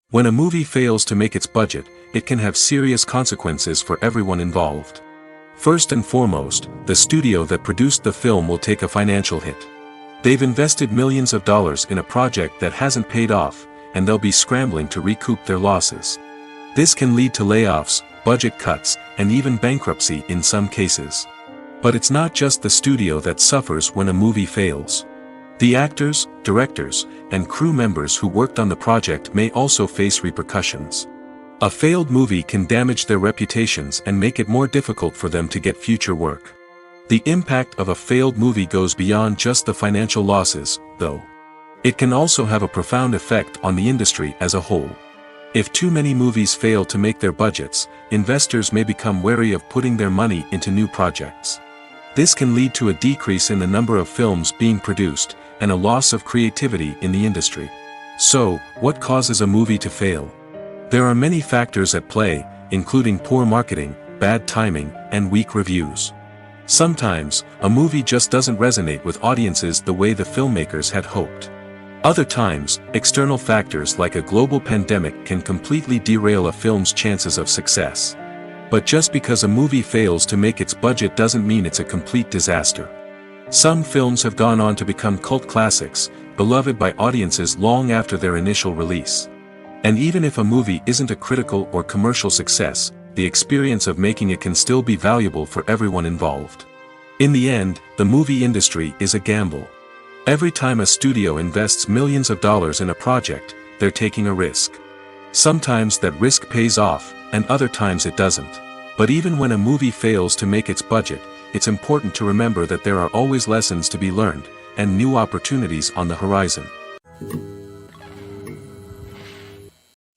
When a movie fails to make its budget, it can have serious consequences for everyone involved. First and foremost, the studio that produced the film will take a financial hit. They've invested millions of dollars in a project that hasn't paid off, and they'll be scrambling to recoup their losses. This can lead to layoffs, budget cuts, and even bankruptcy in some cases. But it's not just the studio that suffers when a movie fails. The actors, directors, and crew members who worked on the project may also face repercussions. A failed movie can damage their reputations and make it more difficult for them to get future work. The impact of a failed movie goes beyond just the financial losses, though. It can also have a profound effect on the industry as a whole. If too many movies fail to make their budgets, investors may become wary of putting their money into new projects. This can lead to a decrease in the number of films being produced, and a loss of creativity in the industry. So, what causes a movie to fail? There are many factors at play, including poor marketing, bad timing, and weak reviews. Sometimes, a movie just doesn't resonate with audiences the way the filmmakers had hoped. Other times, external factors like a global pandemic can completely derail a film's chances of success. But just because a movie fails to make its budget doesn't mean it's a complete disaster. Some films have gone on to become cult classics, beloved by audiences long after their initial release. And even if a movie isn't a critical or commercial success, the experience of making it can still be valuable for everyone involved. In the end, the movie industry is a gamble. Every time a studio invests millions of dollars in a project, they're taking a risk. Sometimes that risk pays off, and other times it doesn't. But even when a movie fails to make its budget, it's important to remember that there are always lessons to be learned, and new opportunities on the horizon.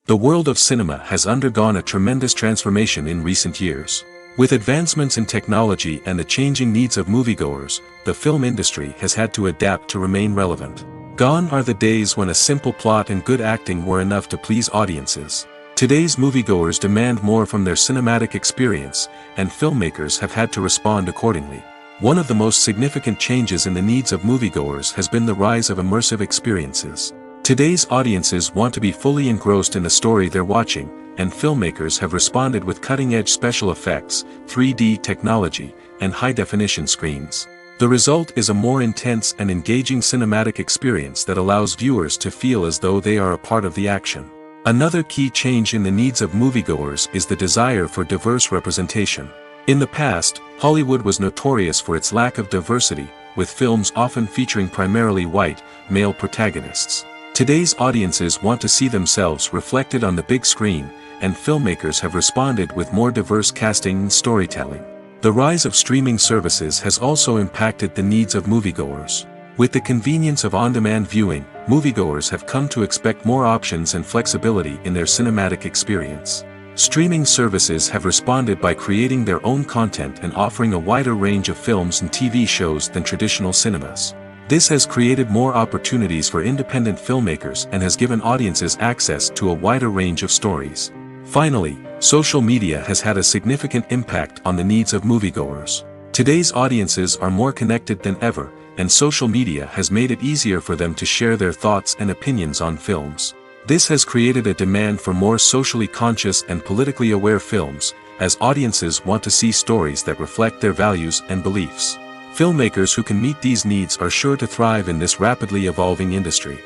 The world of cinema has undergone a tremendous transformation in recent years. With advancements in technology and the changing needs of moviegoers, the film industry has had to adapt to remain relevant. Gone are the days when a simple plot and good acting were enough to please audiences. Today's moviegoers demand more from their cinematic experience, and filmmakers have had to respond accordingly. One of the most significant changes in the needs of moviegoers has been the rise of immersive experiences. Today's audiences want to be fully engrossed in the story they're watching, and filmmakers have responded with cutting-edge special effects, 3D technology, and high-definition screens. The result is a more intense and engaging cinematic experience that allows viewers to feel as though they are a part of the action. Another key change in the needs of moviegoers is the desire for diverse representation. In the past, Hollywood was notorious for its lack of diversity, with films often featuring primarily white, male protagonists. Today's audiences want to see themselves reflected on the big screen, and filmmakers have responded with more diverse casting and storytelling. The rise of streaming services has also impacted the needs of moviegoers. With the convenience of on-demand viewing, moviegoers have come to expect more options and flexibility in their cinematic experience. Streaming services have responded by creating their own content and offering a wider range of films and TV shows than traditional cinemas. This has created more opportunities for independent filmmakers and has given audiences access to a wider range of stories. Finally, social media has had a significant impact on the needs of moviegoers. Today's audiences are more connected than ever, and social media has made it easier for them to share their thoughts and opinions on films. This has created a demand for more socially conscious and politically aware films, as audiences want to see stories that reflect their values and beliefs. Filmmakers who can meet these needs are sure to thrive in this rapidly evolving industry.